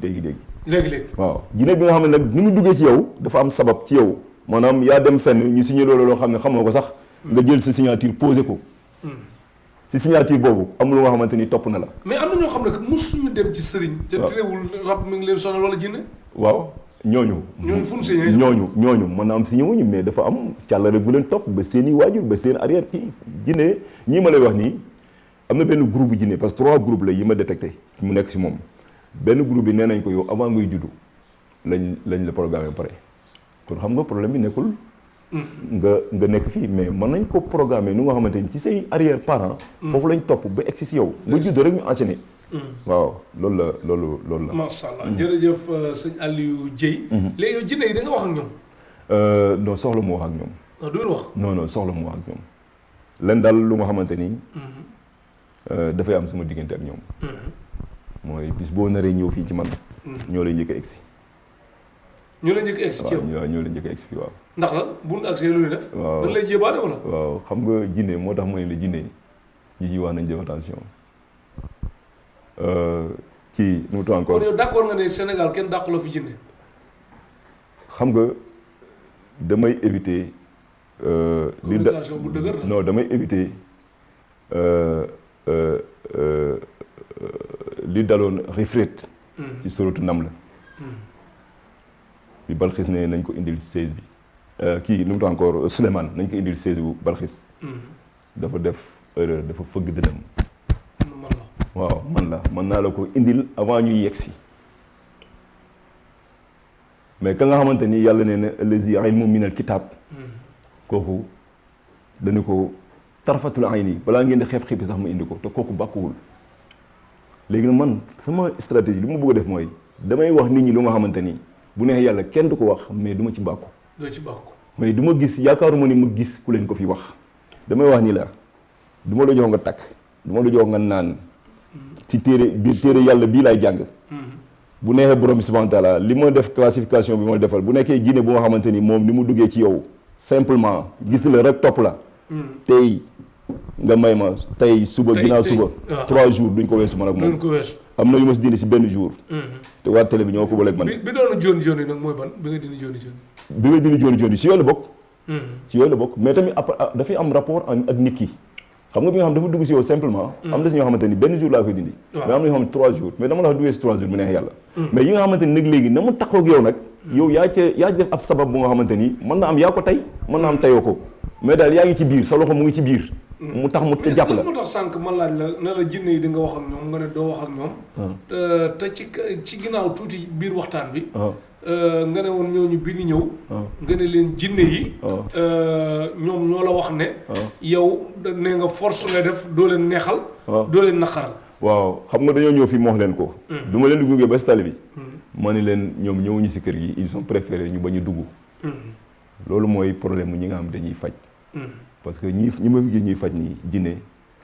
léegi. waaw jinne bi nga xam ne nag ni mu duggee ci yow dafa am sabab ci yow maanaam yaa dem fenn ñu signé loolu loo xam ne xamoo ko sax. nga jël sa signature posé ko. si signature boobu amul nga xamante ni topp na la. mais am na ñoo xam ne que mosuñu dem ci sëriñ. te teewul rab mi ngi leen sonal wala jinne. waaw. ñooñu fu ñu signé ñooñu mën na am signé wuñu mais dafa am càllare bu leen topp ba seen i waajur ba seen arrière kii jinne ñii ma lay wax nii am na benn groupe jinne parce que 3 groupes la yi ma détecté mu nekk si moom benn groupe bi nee nañ ko yow avant ngay juddu lañ la programmé ba pare kon xam nga problème bi nekkul nga nekk fii mais mën nañ ko programmé nu nga xamante ni ci say arrière parents foofu lañ topp ba egsi si yow nga judd rek ñu enchaîné waaw loolu la. macha allah jërëjëf sëñ Aliou Dieye. léegi yow jinne yi da nga wax ak ñoom. non soxla mu wax ak ñoom. du wax. non soxla mu wax ak ñoom. len daal lu nga xamante ni. dafay am sama diggante ak ñoom. mooy bis boo naree ñëw fii ci man. ñoo lay njëkk a egsi. ñoo lay njëkk a egsi ci yow waaw ñoo lay njëkk a egsi fii waaw. ndax la bu nu agsee lu ñu def. waaw dañ lay jébaane wala. waaw xam nga jinne moo tax mooy la jinne ñi ci wax nañ def attention. kii nu mu tudd encore. kon yow d'accord nga ne Sénégal kenn dàqu la fi jinne. xam nga damay éviter. communication bu dëgër la non damay éviter li daloon Rifret. ci suratu Naml. bi Balxis ne nañ ko indil 16 bi. kii nu mu tudd encore Souleymane nañ ko indil 16 bu Balxis. dafa def erreur dafa fëgg dënam. waaw mën naa la ko indil avant ñuy yegsi mais ka nga xamante ni yàlla nee na allazi ilmu minal kitab kooku dañu ko tarfatul ayni balaa ngeen di xeef xiipi sax ma indi ko te kooku bàkkuwul léegi nag man sama stratégie li ma bëgg a def mooy damay wax nit ñi lu nga xamante ni bu neexee yàlla kenn du ko wax mais du ma ci bàkku mais du ma gis yaakaaruma ni ma gis ku leen ko fi wax damay wax ni la du ma la jox nga takk du ma la jox nga naan ci téere yàlla bii laay jàng bu neexee borom bi subhanahu wa taala li ma def classification bi ma defal bu nekkee jinne bu nga xamante ni moom ni mu duggee ci yow simplement gis la rek topp la tey nga may ma tey suba ginnaaw suba 3 jours duñ ko weesu man ak moom am na yu ma si dindi si benn jour te waa télé bi ñoo ko booleeg man bi doon jooni jooni nag mooy ban bi nga dindi jooni jooni si yooyu la bokk mais tamit après dafay am rapport ak nit ki xam nga bi nga xam dafa dugg si yow simplement am na si ñoo xamante ni benn jour laa koy dindi mais am na ñoo xam ne 3 jours mais dama la wax du weesu 3 jours mu neex yàlla mais yi nga xamante ni nag léegi na mu taxaw ak yow nag yow yaa def ab sabab bu nga xamante ni mën na am yaa ko tey mën na am teyoo ko mais daal yaa ngi ci biir sa loxo mu ngi ci biir mu tax mu te jàpp la moo tax sànq ma laaj la ne la jinne yi di nga wax ak ñoom nga ne doo wax ak ñoom te ci ginnaaw tuuti biir waxtaan bi nga ne woon ñooñu bi ni ñëw nga ne leen jinne yi ñoom ñoo la wax ne yow ne nga force nga def doo leen neexal doo leen naqaral waaw xam nga dañoo ñëw fii ma wax leen ko du ma leen di gunge ba si tali bi ma ne leen ñoom ñëwuñu si kër gi ils sont préférés ñu bañ a dugg loolu mooy problème ñi nga xam dañuy faj parce que ñi ma fi gis ñuy faj nii jinne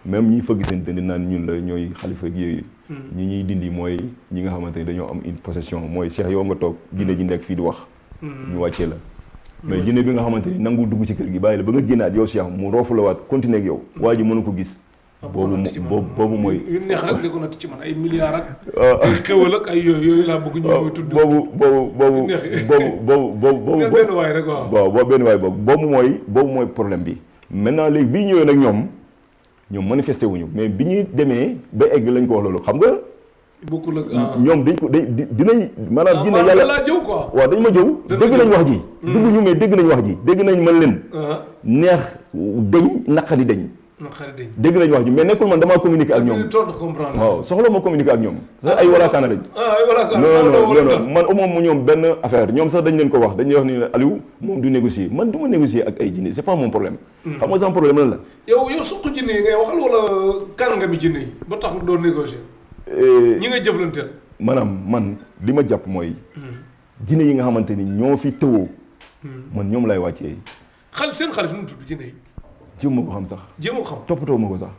même ñi fëgg seen dënd naan ñun la ñooy xalifa yooyu ñi ñuy dindi mooy ñi nga xamante ni dañoo am une possession mooy Cheikh yow nga toog jinne ji nekk fii di wax ñu wàccee la mais jinne bi nga xamante ni nangu dugg ci kër gi bàyyi la ba nga génnaat yow Cheikh mu roofu la waat continuer ak yow waa ji mënu ko gis boobu mooy yu neex rek di ko natt ci man ay milliards ak ay xewal ak ay yooyu laa bëgg ñu koy tudd boobu benn waay rek waaw boobu benn waay boobu mooy problème bi maintenant léegi bii ñëwee nag ñoom manifesté wuñu mais bi ñuy demee ba egg lañ ko wax loolu xam nga bokkul ak ñoom dañ ko dinañ maanaam jinne yàlla laa jëw quoi waaw dañ ma jëw dégg nañ wax ji dugg ñu mais dégg nañ wax ji dégg nañ man leen neex dañ naqari dañ dégg nañ wax ji mais nekkul man damaa communiquer ak ñoom waaw soxla ma communiquer ak ñoom sax ay walaakaana dañ non man moom mu ñoom benn affaire ñoom sax dañ leen ko wax dañuy wax ni Aliou moom du négocier man du ma négocier ak ay jinne c'est pas mon problème xam nga sama problème lan la yow suq jinne yi ngay waxal wala kàngami jinne yi ba tax doo négocier ñi nga jëflanteel maanaam man li ma jàpp mooy jinne yi nga xamante ni ñoo fi tëwoo man ñoom lay wàccee seen xaalis nu mu tudd jinne yi jéem ma ko xam sax jéem a ko xam toppatoo ma ko sax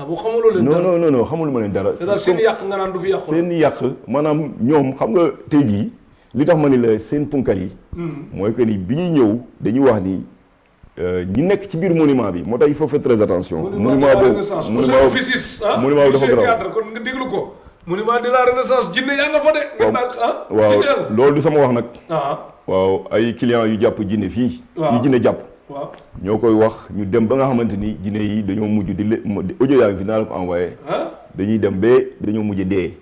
boo xamaloo leen dara non xamulu ma leen dara daal seen yàq nga naan du fi yàqu seen yàq maanaam ñoom xam nga tey jii li tax ma ni la seen punkal yi mooy que ni bi ñuy ñëw dañuy wax ni ñi nekk ci biir monument bi moo tax il faut faire très attention monument boobu dafa garaaw kon nga déglu ko monument de la renaissance jinne yaa nga fa de waaw loolu du sama wax nag waaw ay clients yu jàpp jinne fii yu jinne jàpp ñoo koy wax ñu dem ba nga xamante ni jinne yi dañoo mujj di audio yaa ngi fi naa la ko envoyé dañuy dem ba dañoo mujj dee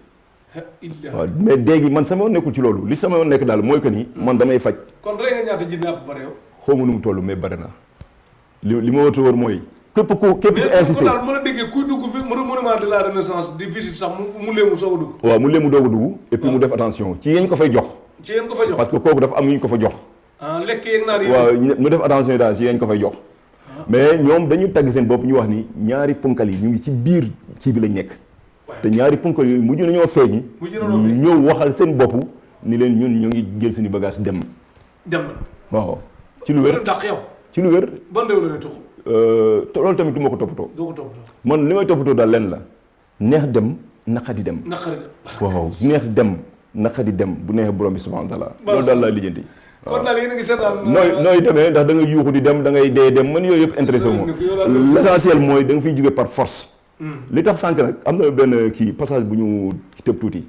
waaw mais dee gi man sama yoon nekkul ci loolu li sama yoon nekk daal mooy que ni man damay faj kon rey nga ñaata jinne àpp bare yow xaw ma nu mu toll mais bari na li ma wata wóor mooy képp ku insisté daal mën a déggee kuy dugg fi monument de la renaissance di visite sax mu léemu soog a dugg waaw mu léemu doog a dugg et puis mu def attention ci yéen ko fay jox parce que kooku dafa am ñu ko fa jox lekk yeeg naan yi waaw mu def attention daal si yéen ko fay jox mais ñoom dañu tagg seen bopp ñu wax ni ñaari punkal yi ñu ngi ci biir kii bi lañ nekk te ñaari punkal yooyu mujj nañoo feeñi ñëw waxal seen bopp ni leen ñun ñu ngi jël suñu bagage dem na waaw ci lu wér ndax yow ci lu wér ban réew la ne tuxu loolu tamit du ma ko toppatoo doo ko toppatoo man li may toppatoo daal lenn la neex dem naqadi dem waaw neex dem naqadi dem bu neexee borom bi subhanahu wa taala loolu daal laa lijjanti kon daal yéen a ngi seetaan nooy demee ndax da nga yuuxu di dem da ngay dee dem man yooyu yëpp intéressé wu ma l'essentiel mooy da nga fiy jóge par force li tax sànq nag am na benn kii passage bu ñu tëb tuuti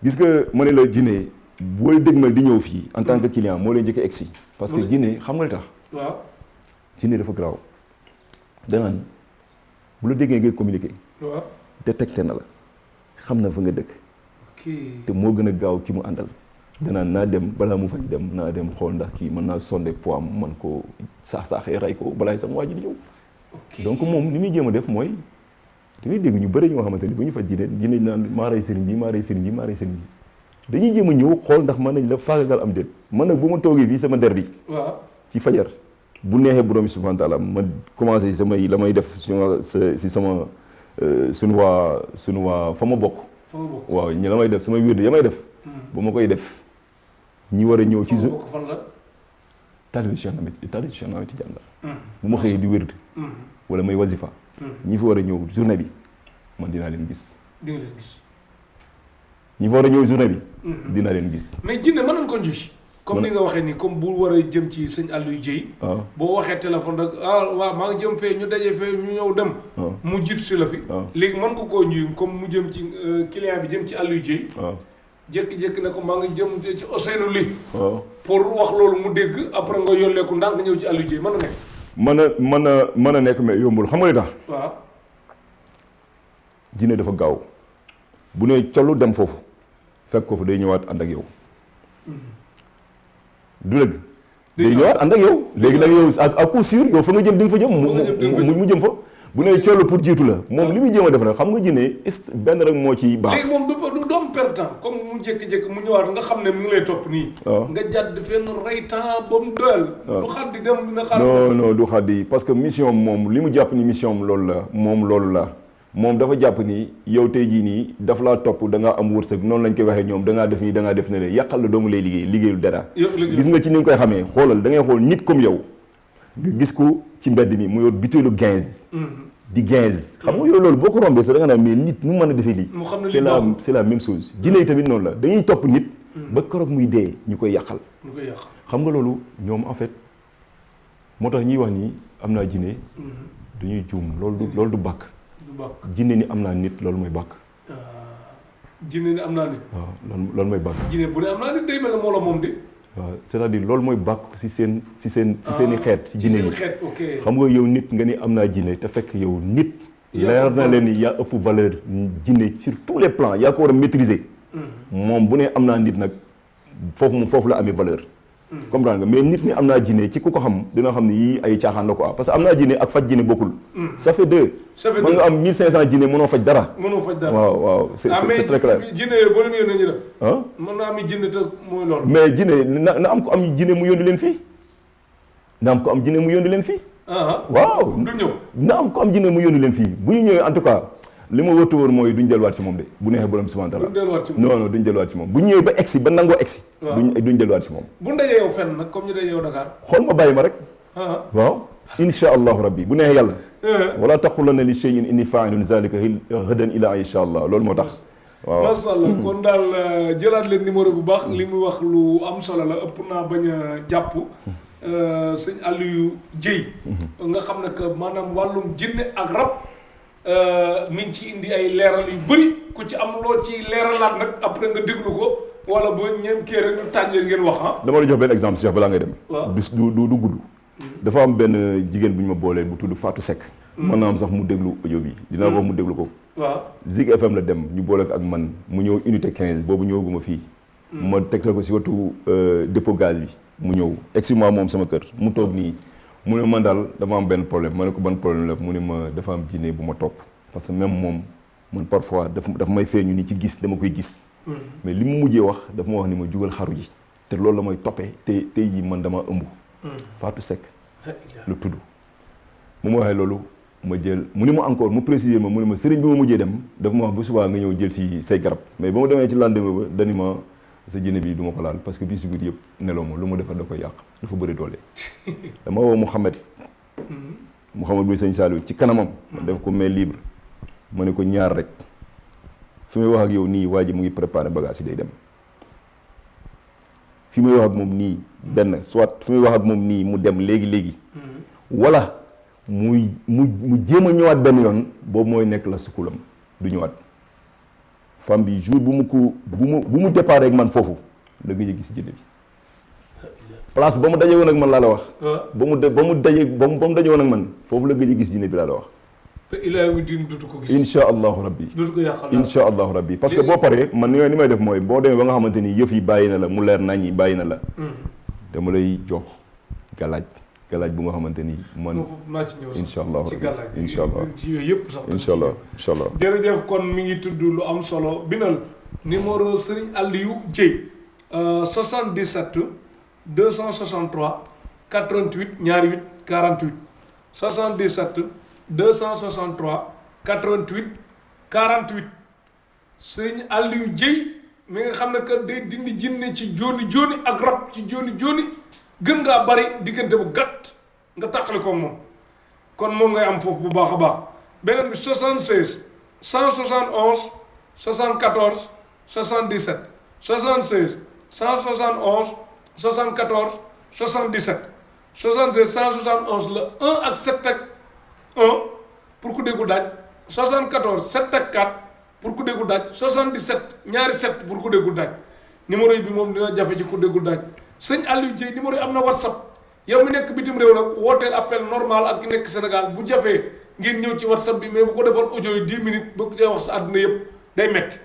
gis nga ma ne la jinne booy dégmal di ñëw fii en tant que client moo lay njëkk egsi parce que jinne xam nga li tax jinne dafa garaaw danaan bu la déggee ngay communiquer détecté na la xam na fa nga dëkk te moo gën a gaaw ki mu àndal danaan naa dem balaa mu fay dem naa dem xool ndax kii mën naa sonde poids am man ko saaxee rey ko balaay sama waa ji di ñëw donc moom li muy jéem a def mooy dañuy dégg ñu bëri ñoo xamante ni bu ñu faj jinne naan maa rey sëriñ bi maa rey sëriñ bi maa rey sëriñ bi dañuy jéem a ñëw xool ndax mën nañ la faagagal am déet man nag bu ma toogee fii sama der bi ci fajar bu neexee borom bi subhanahu wa taala ma commencé samay la may def si sama suñu waa fa ma bokk waaw ñi la may def samay wérde ya may def ba ma koy def ñi war a ñëw ci taalibe Cheikh Ahmed Tidiane la bu ma xëyee di wérde wala may wasifa ñi fi war a ñëw journée bi man dinaa leen gis ñi fi war a ñëw journée bi dinaa leen gis mais jinne mën nañ ko njuuj comme ni nga waxee nii comme bu war a jëm ci sëñ Aliou Dieye boo waxee téléphone rek waaw maa ngi jëm fee ñu daje fee ñu ñëw dem mu jiitu si la fi léegi mën ko koo njuuy comme mu jëm ci client bi jëm ci Aliou Dieye jékki-jékki ne ko maa ngi jëm ci Ousseynou Ly pour wax loolu mu dégg après nga yolleeku ndax nga ñëw ci Aliou Dieye mën na nekk mën a nekk mais yombul xam nga li tax waaw jinne dafa gaaw bu ne collu dem foofu fekk ko fa day ñëwaat ànd ak yow du dëgg day ñëwaat ànd ak yow léegi nag yow à coup sûr yow fa nga jëm di nga fa jëm mu jëm fa bu ne collu pour jiitu la moom li muy jéem a def nag xam nga jinne benn rek moo ci baax léegi moom du doom perte temps comme mu jékki-jékki mu ñëwaat nga xam ne mi ngi lay topp nii nga jàdd fenn rey temps ba mu doyal du xaddi dem dina xaar non du xaddi parce que mission moom li mu jàpp ni mission loolu la moom dafa jàpp ni yow tey jii nii daf laa topp da ngaa am wërsëg noonu lañ koy waxee ñoom da ngaa def nii da ngaa def ne le yàqal la doomu lay liggéeyul dara gis nga ci ni nga koy xamee xoolal da ngay xool nit comme yow nga gis ko ci mbedd mi mu yor butéelu 15 di 15 xam nga yow loolu boo ko rombee sax da nga naan mais nit mu mën a defee lii c'est la même chose jinne yi tamit noonu la dañuy topp nit ba keroog muy dee ñu koy yàqal. ñu koy yàq. xam nga loolu ñoom en fait moo tax ñuy wax ni am naa jinne dañuy juum loolu du bàkk. du bàkk jinne ni am naa nit loolu mooy bàkk. jinne ni am naa nit. waaw loolu mooy bàkk. jinne bu ne am naa nit day mel ne moo la moom de. waaw c'est-à-dire loolu mooy bàkk si seen i xeet si jinne yi. xeet ok. xam nga yow nit nga ni am naa jinne te fekk yow nit. leer na leen ni yaa ëpp valeur jinne sur tous les plans yaa ko war a maîtriser. moom bu ne am naa nit nag foofu la amee valeur. comprendre nga mais nit ñi am naa jinne ci ku ko xam dina xam ne yii ay caaxaan la quoi parce que am naa jinne ak faj jinne bokkul. ça fait deux. mën nga am 1500 jinne mënoo faj dara. waaw c'est très clair. jinne yooyu boo leen yónnee ñu def. ah mën naa am jinne te mooy loolu. mais jinne na am ko am jinne mu yónni leen fii. na am ko am jinne mu yónni leen fii. waaw du ñëw. na am ko am jinne mu yónni leen fii bu ñu ñëwee en tout cas. li ma wëttu woon mooy duñ delluwaat ci moom de bu neexee borom subhanahu wa ta'ala non duñ delluwaat ci moom bu ñëwee ba egsi ba nangoo egsi duñ delluwaat ci moom bu ndajee yow fenn nag comme ñu dajee yow Dakar xool ma bàyyi ma rek waaw insha allahu rabbi bu neexee yàlla wala taqulanna li shay'in inni fa'ilun zalika ghadan ila insha allah loolu moo tax waaw masha Allah kon daal jëlaat leen numéro bu baax li muy wax lu am solo la ëpp naa bañ a jàpp sëñ Aliou Dieye nga xam ne que maanaam wàllum jinne ak rab mi ngi ci indi ay leeral yu bëri ku ci am loo ci leeralaat nag après nga déglu ko wala ba ñeem kii rek ñu tànn leen ngeen wax dama la jox benn exemple Cheikh balaa ngay dem. waaw du gudd. dafa am benn jigéen bu ñu ma boolee bu tudd Fatou Seck. mën naa am sax mu déglu audio bi. dinaa ko mu déglu ko. waaw Zik FM la dem ñu boole ko ak man mu ñëw unité 15 boobu ñëwaguma fii. ma tegtal ko si wetu dépôt gaz bi. mu ñëw excuse-moi moom sama kër mu toog nii. mu ne man daal dama am benn problème ma ne ko ban problème la mu ne ma dafa am jinne bu ma topp parce que même moom man parfois daf may feeñu ni ci gis dama koy gis. mais li mu mujjee wax dafa ma wax ni ma jugal xaru ji te loolu la may toppee te tey jii man dama ëmb. Fatou Seck lu tudd. mu ma waxee loolu ma jël mu ni ma encore mu préciser ma mu ne ma sëriñ bi ma mujjee dem dafa ma wax bu subaa nga ñëw jël ci say garab mais ba ma demee ci lendemain ba dani ma sa jinne bi du ma ko laal parce que bii si guddi yëpp neloo ma lu ma defar da koy yàq dafa bëri doole. dama woo Mouhamed bu sëñ Saliou ci kanamam. ma def ko main libre ma ne ko ñaar rek fi may wax ak yow nii waa ji mu ngi préparé bagage yi day dem fi may wax ak moom nii benn soit fi may wax ak moom nii mu dem léegi wala mu jéem a ñëwaat benn yoon boobu mooy nekk la sukulam du ñëwaat. femme bi jour bu mu départ ak man foofu la nga gis jinne bi place ba mu daje woon ak man laa la wax. ba mu daje woon ak man foofu la gëj a gis jinne bi laa la wax. te ilaa wi diin dootu ko gis. insha allahu rabbi. dootu ko yàqal insha allahu rabbi parce que boo paree man ni may def mooy boo demee ba nga xamante ni yëf yi bàyyi na la mu leer nañ yi bàyyi na la. dama lay jox galaaj bu nga xamante ni man. foofu naa ci ñëw sax insha allahu ci rabbi galaaj insha allah ci yooyu yëpp sax. insha allah jërëjëf kon mi ngi tudd lu am solo bindal numéro Serigne Aliou Dieye 77 263 88 ñaari 8 48 77 263 88 48 Serigne Aliou Dieye mi nga xam ne que day dindi jinne ci jooni ak rab ci jooni gën ngaa bari diggante bu gàtt nga tàqali ko moom kon moom ngay am foofu bu baax a baax beneen bi 76 171 74 77 76 171 74 77 76 171 la 1 ak 7 ak 1 pour ku déggu daaj 74 7 ak 4 pour ku déggu daaj 77 ñaari 7 pour ku déggu daaj numéro yi bi moom dina jafe ci ku déggu daaj sëñ Aliou Dieye numéro yi am na WhatsApp yow mi nekk bitim réew nag wooteel appel normal ak ki nekk Sénégal bu jafee ngeen ñëw ci WhatsApp bi mais bu ko defoon audio yi 10 minutes ba ko cee wax sa àdduna yëpp day metti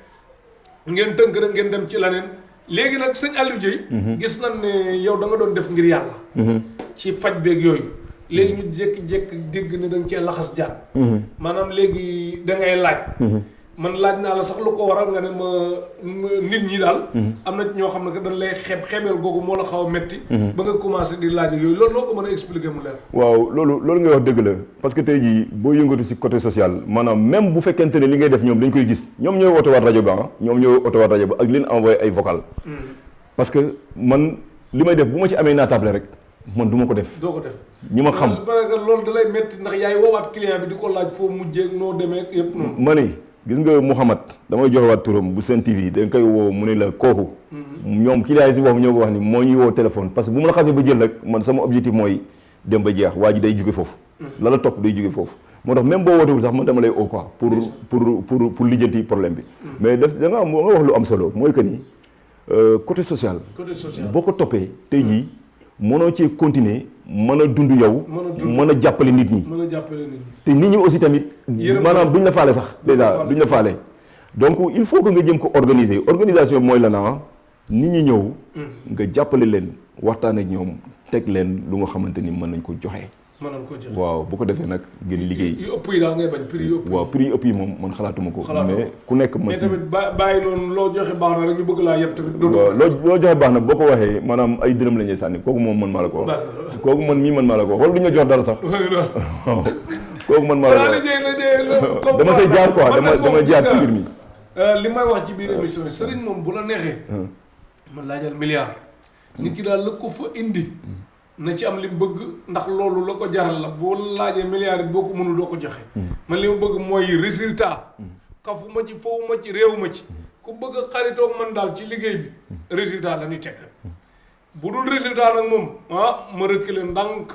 ngeen tënk rek ngeen dem ci leneen léegi nag sëñ Aliou Dieye gis nañ ne yow da nga doon def ngir yàlla ci faj beeg yooyu léegi ñu jékki-jékki dégg ne da nga cee laxas jaan maanaam léegi da ngay laaj man laaj naa la sax lu ko waral nga ne ma nit ñi daal am na ñoo xam ne que dañ lay xeebeel googu moo la xaw a metti ba nga commencé di laaj yooyu loolu loo ko mën a expliquer mu leer waaw loolu ngay wax dëgg la parce que tey jii boo yëngatu si côté social maanaam même bu fekkente ne li ngay def ñoom dañ koy gis ñoom ñooy oto waat rajo ba ñoom ñooy oto waat rajo ba ak leen envoyé ay vocal parce que man li may def bu ma ci amee naatable rek man du ma ko def doo ko def ñi ma xam parce que loolu da lay metti ndax yaay woowaat client bi di ko laaj foo mujjee noo demee yëpp noonu ma ni gis nga Mouhamad damay joxe waat turam bu Sen TV da nga koy woo mu ne la kooku ñoom client yi si boppam ñoo ko wax ni moo ñuy woo téléphone parce que bu ma la xasee ba jël rek man sama objectif mooy dem ba jeex waa ji day jóge foofu la la topp day jóge foofu moo tax même boo wootewul sax man dama lay oo quoi pour lijjanti problème bi mais def da nga wax lu am solo mooy que ni côté social boo ko toppee tey jii mënoo cee continuer mën a dund yow mën a jàppale nit ñi te nit ñi aussi tamit maanaam duñ la faale sax déjà duñ la faale donc il faut que nga jëm ko organiser organisation bi mooy la naa nit ñi ñëw nga jàppale leen waxtaan ak ñoom teg leen lu nga xamante ni mën nañ ko joxe waaw bu ko defee nag ngeen liggéey yu ëpp yi daal ngay bañ prix yu ëpp waaw prix yu ëpp yi moom man xalaatuma ko mais ku nekk man mais tamit bàyyi noonu loo joxe baax na rek ñu bëgg laa yem tamit waaw loo joxe baax na boo ko waxee maanaam ay dërëm la ñuy sànni kooku moom man maa la ko wax kooku man mii man maa la ko wax wala du ñu jox dara sax waaw kooku man maa la ko wax dama say jaar quoi dama jaar ci mbir mi li may wax ci biir émission yi sëriñ moom bu la neexee man laajal milliard nit ki daal la ko fa indi na ci am li mu bëgg ndax loolu la ko jaral la boo laajee milliard boo ko mënul doo ko joxe man li ma bëgg mooy résultat kafu ma ci foofu ma ci réew ma ci ku bëgg a xaritoog man daal ci liggéey bi résultat la ñuy teg bu dul résultat nag moom ma reculer ndànk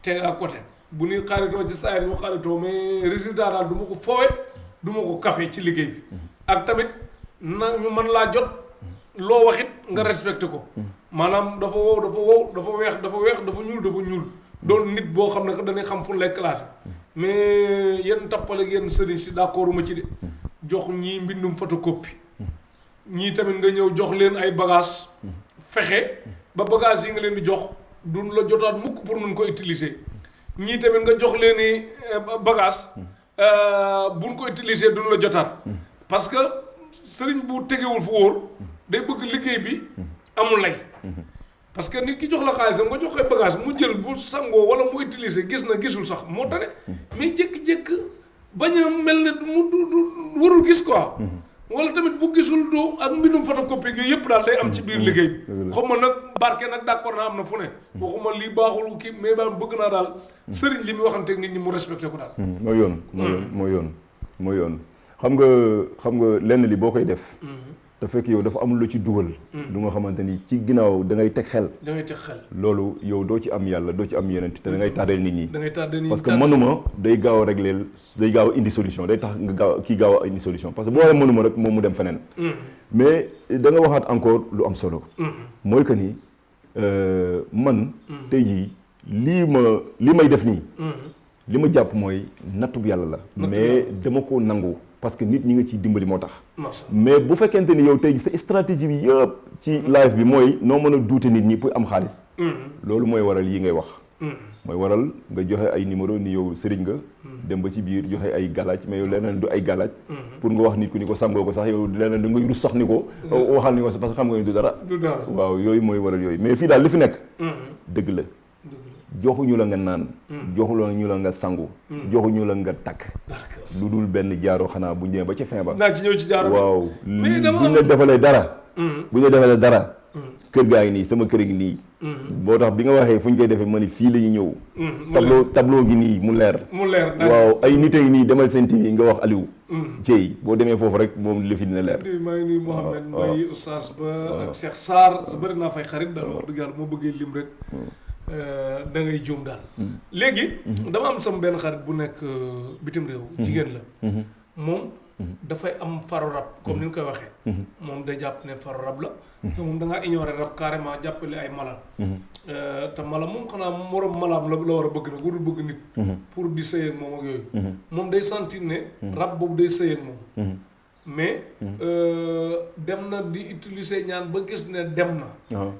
teg à côté bu ñuy xaritoo ci saa ñu xaritoo mais résultat daal du ma ko foowe du ma ko kafe ci liggéey bi ak tamit na ñu mën laa jot loo waxit nga respecté ko maanaam dafa weex dafa ñuul doon nit boo xam ne que dañuy xam fu lay classé mais yenn tappale ak yenn sëriñ si d'accord ma ci de jox ñii mbindum photocopie ñii tamit nga ñëw jox leen ay bagage fexe ba bagage yi nga leen di jox duñ la jotaat mukk pour nun ko utiliser ñii tamit nga jox leen i bagage buñ ko utiliser duñ la jotaat parce que sëriñ bu tegewul fu wóor day bëgg liggéey bi amul lay parce que nit ki jox la xaalisam nga jox koy bagage mu jël bu sangoo wala mu utiliser gis na gisul sax moo tane mais jékki-jékki bañ a mel ne du warul gis quoi wala tamit bu gisul du ak mbindum photocopie gi yëpp daal day am ci biir liggéey bi xam ma nag barke nag d'accord naa am na fu ne waxuma lii baaxul kii mais daal bëgg naa daal sëriñ li muy waxanteeg nit ñi mu respecté ko daal mooy yoon xam nga lenn li boo koy def te fekk yow dafa amul lu ci dugal lu nga xamante ni ci ginnaaw da ngay teg xel loolu yow doo ci am yàlla doo ci am yeneen te da ngay tardeel nit ñi parce que mënuma day gaaw a régler day gaaw a indi solution day tax nga gaaw a indi solution parce que boo waxee mënuma rek moom mu dem feneen mais da nga waxaat encore lu am solo mooy que ni man tey jii lii may def nii li ma jàpp mooy nattub yàlla la mais dama ko nangu parce que nit ñi nga ciy dimbali moo tax mais bu fekkente ni yow tey sa stratégie bi yëpp ci live bi mooy noo mën a duute nit ñi pour am xaalis loolu mooy waral yi ngay wax mooy waral nga joxe ay numéro ni yow sëriñ nga dem ba ci biir joxe ay galaaj mais yow leneen du ay galaaj pour nga wax nit ku ni ko sangoo ko sax yow leneen da ngay rus sax ni ko waxal ni ko sax parce que xam nga ni du dara waaw yooyu mooy waral yooyu mais fii daal li fi nekk dëgg la joxuñu la nga naan joxuñu la nga sangu joxuñu la nga takk lu dul benn jaaro xanaa bu ñëwee ba ca fin ba naa ci ñëw ci jaaro waaw buñ la defalee dara kër gaa ngi nii sama kër gi nii boo tax bi nga waxee fu ñu koy defee ma ni fii la ñu ñëw tableau gi nii mu leer waaw ay nit a ngi nii demal seen TV nga wax Aliou Thiey boo demee foofu rek moom li fi dina leer maa ngi nuyu Mouhamed Mbaye Oustaz Ba ak Cheikh Sarr sa bëri naa fay xarit daal wax dëgg yàlla moo bëggee lim rek da ngay juum daal léegi dama am sama benn xarit bu nekk bitim réew jigéen la moom dafay am faru rab comme ni ñu koy waxee moom day jàpp ne faru rab la te moom da ngaa ignorer rab carrément jàppale ay mala te mala moom xanaa moroom malaam la war a bëgg nag warul bëgg nit pour di sëy ak moom ak yooyu moom day sentir ne rab boobu day sëy ak moom mais dem na di utiliser ñaan ba gis ne dem na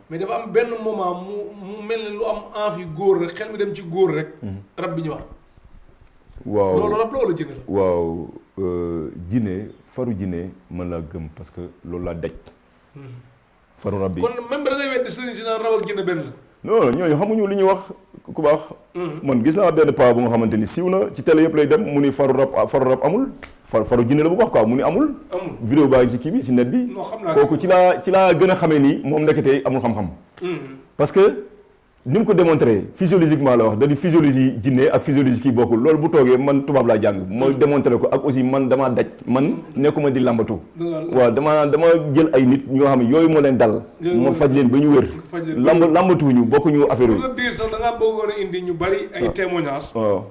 mais dafa am benn moment mu mel ne lu am envie góor rek xel mi dem ci góor rek rab bi ñëwaat waaw loolu rab la wala jinne la waaw jinne faru jinne mën laa gëm parce que loolu laa daj faru rab bi kon même da ngay weddi sëriñ si naan rab ak jinne benn la non ñooñu xamuñu li ñuy wax ku baax man gis naa benn paa bu nga xamante ni siiw na ci télé yëpp lay dem mu ni faru rab amul faru jinne la bu wax quoi mu ni amul vidéo baa ngi si kii bi si net bi kooku ci laa gën a xamee ni moom ndeketee amul xam-xam parce que ni mu ko démontré physiologiquement la wax da di physiologie jinne ak physiologie kii bokkul loolu bu toogee man tubaab laa jàng ma démontré ko ak aussi man damaa daj man nekkuma di làmbatu waaw dama jël ay nit ñoo xam ne yooyu moo leen dal ma faj leen ba ñu wér làmbatuwuñu bokkuñu affaire yi diir sax da ngaa bëggoon a indi ñu bari ay témoignages waaw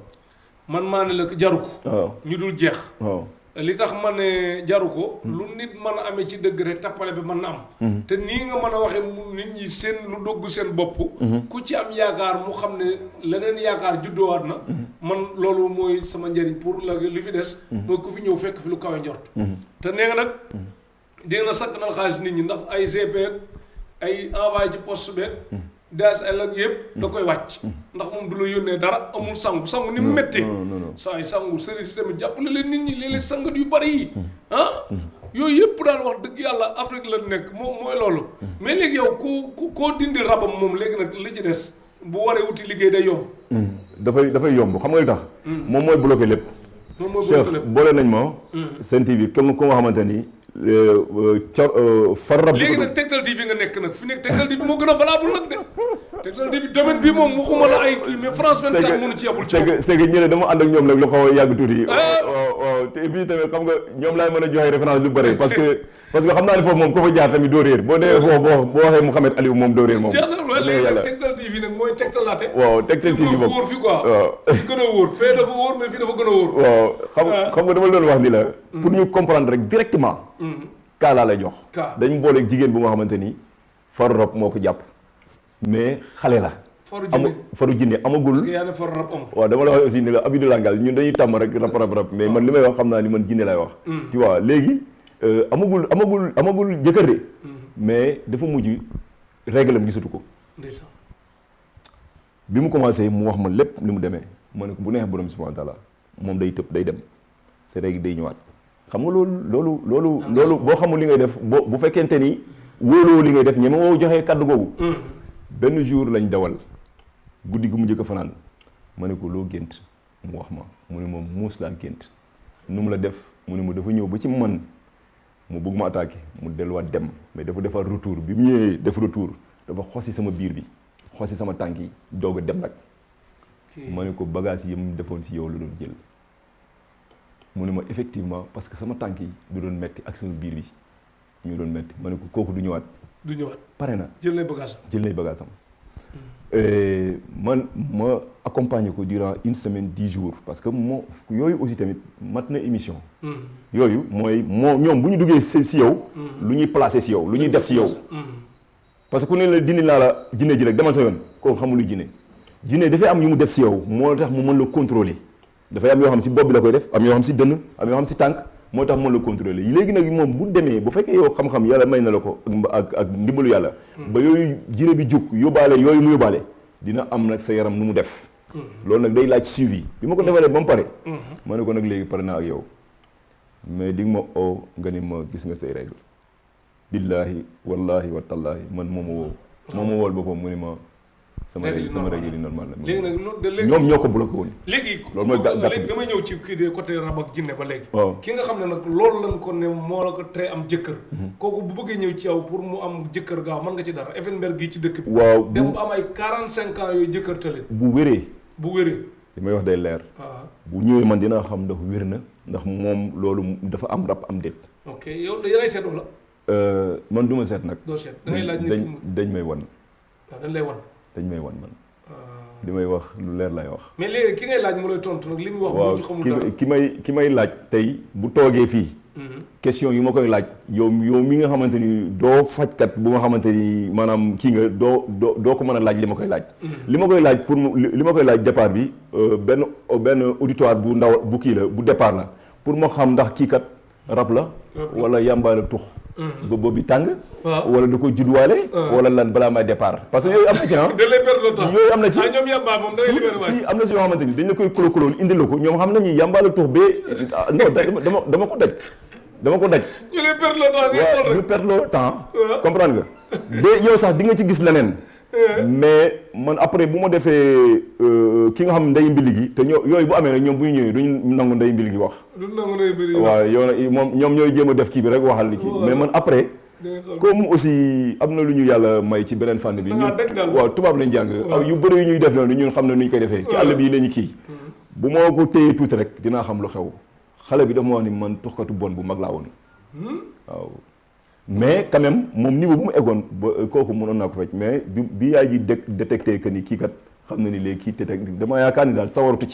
man maa ne la jaru ko waaw ñu dul jeex waaw li tax ma ne jaru ko lu nit mën a amee ci dëgg rek tappale bi mën na am te nii nga mën a waxee nit ñi seen lu dogg seen bopp ku ci am yaakaar mu xam ne leneen yaakaar juddoowaat na man loolu mooy sama njëriñ pour la li fi des mooy ku fi ñëw fekk fi lu kawe njort te nee nga nag dégg na sakk nal xaalis nit ñi ndax ay GP ay envoyé ci poste beeg DSL ak yëpp da koy wàcc ndax moom du la yónnee dara amul sangu ni mu méttee saa yi sangu sëriñ si tamit jàppale leen nit ñi léeg-léeg sangat yu bari yi yooyu yëpp daal wax dëgg yàlla Afrique la nekk moom mooy loolu mais léegi yow koo dindi rabam moom léegi nag li ci des bu waree wuti liggéey day yomb dafay yomb xam nga li tax moom mooy bloqué lépp Cheikh boole nañ ma Sen TV comme ko nga xamante ni far rab léegi nag Tektal TV nga nekk nag fi nekk Tektal TV moo gën a valable nag de Tektal TV domaine bi moom waxuma la ay kii mais France 24 mënu ci yabul c'est que ñële dama ànd ak ñoom nag lu xaw a yàgg tuuti waaw te puis tamit xam nga ñoom laay mën a joxe référence lu bëri parce que xam naa ne foofu moom ko fa jaar tamit doo réer boo nee foofu boo waxee Mouhamed Aliou moom doo réer moom léegi Tektal TV nag mooy Tektalaate waaw Tektal TV boobu wóor fi quoi gën a wóor fee dafa wóor mais fii dafa gën a wóor waaw xam nga dama doon wax ni la pour ñu comprendre rek directement kaa laa lay jox dañ booleeg jigéen bu nga xamante ni faru rab moo ko jàpp mais xale la faru jinne amagul waaw dama la wax aussi ni la Abidou Langal ñun dañuy tàmm rek rab mais man li may wax xam naa ni man jinne lay wax tu vois léegi amagul jëkkër de mais dafa mujj réglam gisatu ko bi mu commencé mu wax ma lépp li mu demee ma ne ko bu neexee borom subhanahu wa taala moom day tëb day dem sa règle day ñëwaat xam nga loolu boo xamul li ngay def bu fekkente ni wóoloo li ngay def ñeme woo joxee kàddu googu benn jour lañ dawal guddi gu mu njëkk a fanaan ma ne ko loo gént mu wax ma mu ne ma muus laa gént nu mu la def mu ne ma dafa ñëw ba ci man mu bëgg ma attaqué mu delluwaat dem mais dafa defar retour bi mu ñëwee def retour dafa xosi sama biir bi xosi sama tànk yi doog a dem nag ma ne ko bagage yi mu defoon si yow la doon jël mu ne ma effectivement parce que sama tànk yi du doon metti ak sama biir bi ñu doon metti ma ne ko kooku du ñëwaat pare na jël nay bagage am man ma accompagner ko durant une semaine 10 jours parce que moo yooyu aussi tamit mat na émission yooyu mooy ñoom bu ñu duggee si yow lu ñuy placer si yow lu ñuy def si yow parce que ku ne la dindi naa la jinne ji rek demal sa yoon kooku xamul luy jinne dafay am yu mu def si yow moo tax mu mën la contrôler dafay am yoo xam si bopp bi la koy def am yoo xam si dënn am yoo xam si tànk moo tax mën la contrôler léegi nag moom bu demee bu fekkee yow xam-xam yàlla may na la ko ak ndimbalu yàlla ba yooyu jinne bi jug yóbbaale yooyu mu yóbbaale dina am nag sa yaram nu mu def loolu nag day laaj suivi bi ma ko defalee ba mu pare ma ne ko nag léegi pare naa ak yow mais di nga ma oo nga ni ma gis nga say règle billaahi wallaahi wa tallaahi man moo ma wool boppam mu ni ma sama règle yi normal la léegi nag ñoom ñoo ko bloqué woon léegi loolu mooy gàtt léegi damay ñëw ci kii de côté rab ak jinne ba léegi waaw ki nga xam ne nag loolu lañ ko ne moo la ko tere am jëkkër kooku bu bëggee ñëw ci yow pour mu am jëkkër gaaw mën nga ci dara Effenberg gii ci dëkk bi waaw dem bu am ay 45 ans yooyu jëkkër tële bu wéree li may wax day leer bu ñëwee man dinaa xam ndax wér na ndax moom loolu dafa am rab am déet ok yow da ngay seet wala man du ma seet nag doo seet da ngay laaj dañ may wan waaw dañ lay wan man li may wax lu leer lay wax mais léegi ki ngay laaj mu lay tontu nag li mu wax moo ci xamul dara ki may laaj tey bu toogee fii question yu ma koy laaj yow mi nga xamante ni doo fajkat bu nga xamante ni maanaam kii nga doo ko mën a laaj li ma koy laaj li ma koy laaj pour li ma koy laaj départ bi benn auditoire bu ndaw bu kii la bu départ la pour ma xam ndax kii kat rab la wala yàmbaale tux ba boobu tàng wala da ko judduwaale wala lan balaa may départ parce que yooyu am na ci yooyu am na ci ñoom yàmbaa moom si am na si yoo xamante ni dañ la koy kolokolool indi la ko ñoom xam nañu yàmbaale tux bee non dama ko daj ñu lay perdre le temps waaw ñu perdre le temps comprendre nga de yow sax di nga ci gis leneen mais man après bu ma defee ki nga xam nday mbili gi te yooyu bu amee nag ñoom bu ñu ñëwee duñ nangu nday mbili gi wax waaw yow nag moom ñoom ñooy jéem a def kii bi rek waxal li kii mais man après comme aussi am na lu ñu yàlla may ci beneen fànn bi ñun waaw tubaab lañ jàng yu bëri yu ñuy def noonu ñun xam na nu ñu koy defee ci àll bi lañu kii bu ma ko téyee tuuti rek dinaa xam lu xew xale bi dafa ma wax ni man tuxkatu bon bu mag laa woon waaw mais quand même moom niveau bu mu eggoon ba kooku mënoon naa ko fecc mais bi yaay ji détecté que ni kii kat xam na ni léegi kii te dama yaakaar ni daal sawaratu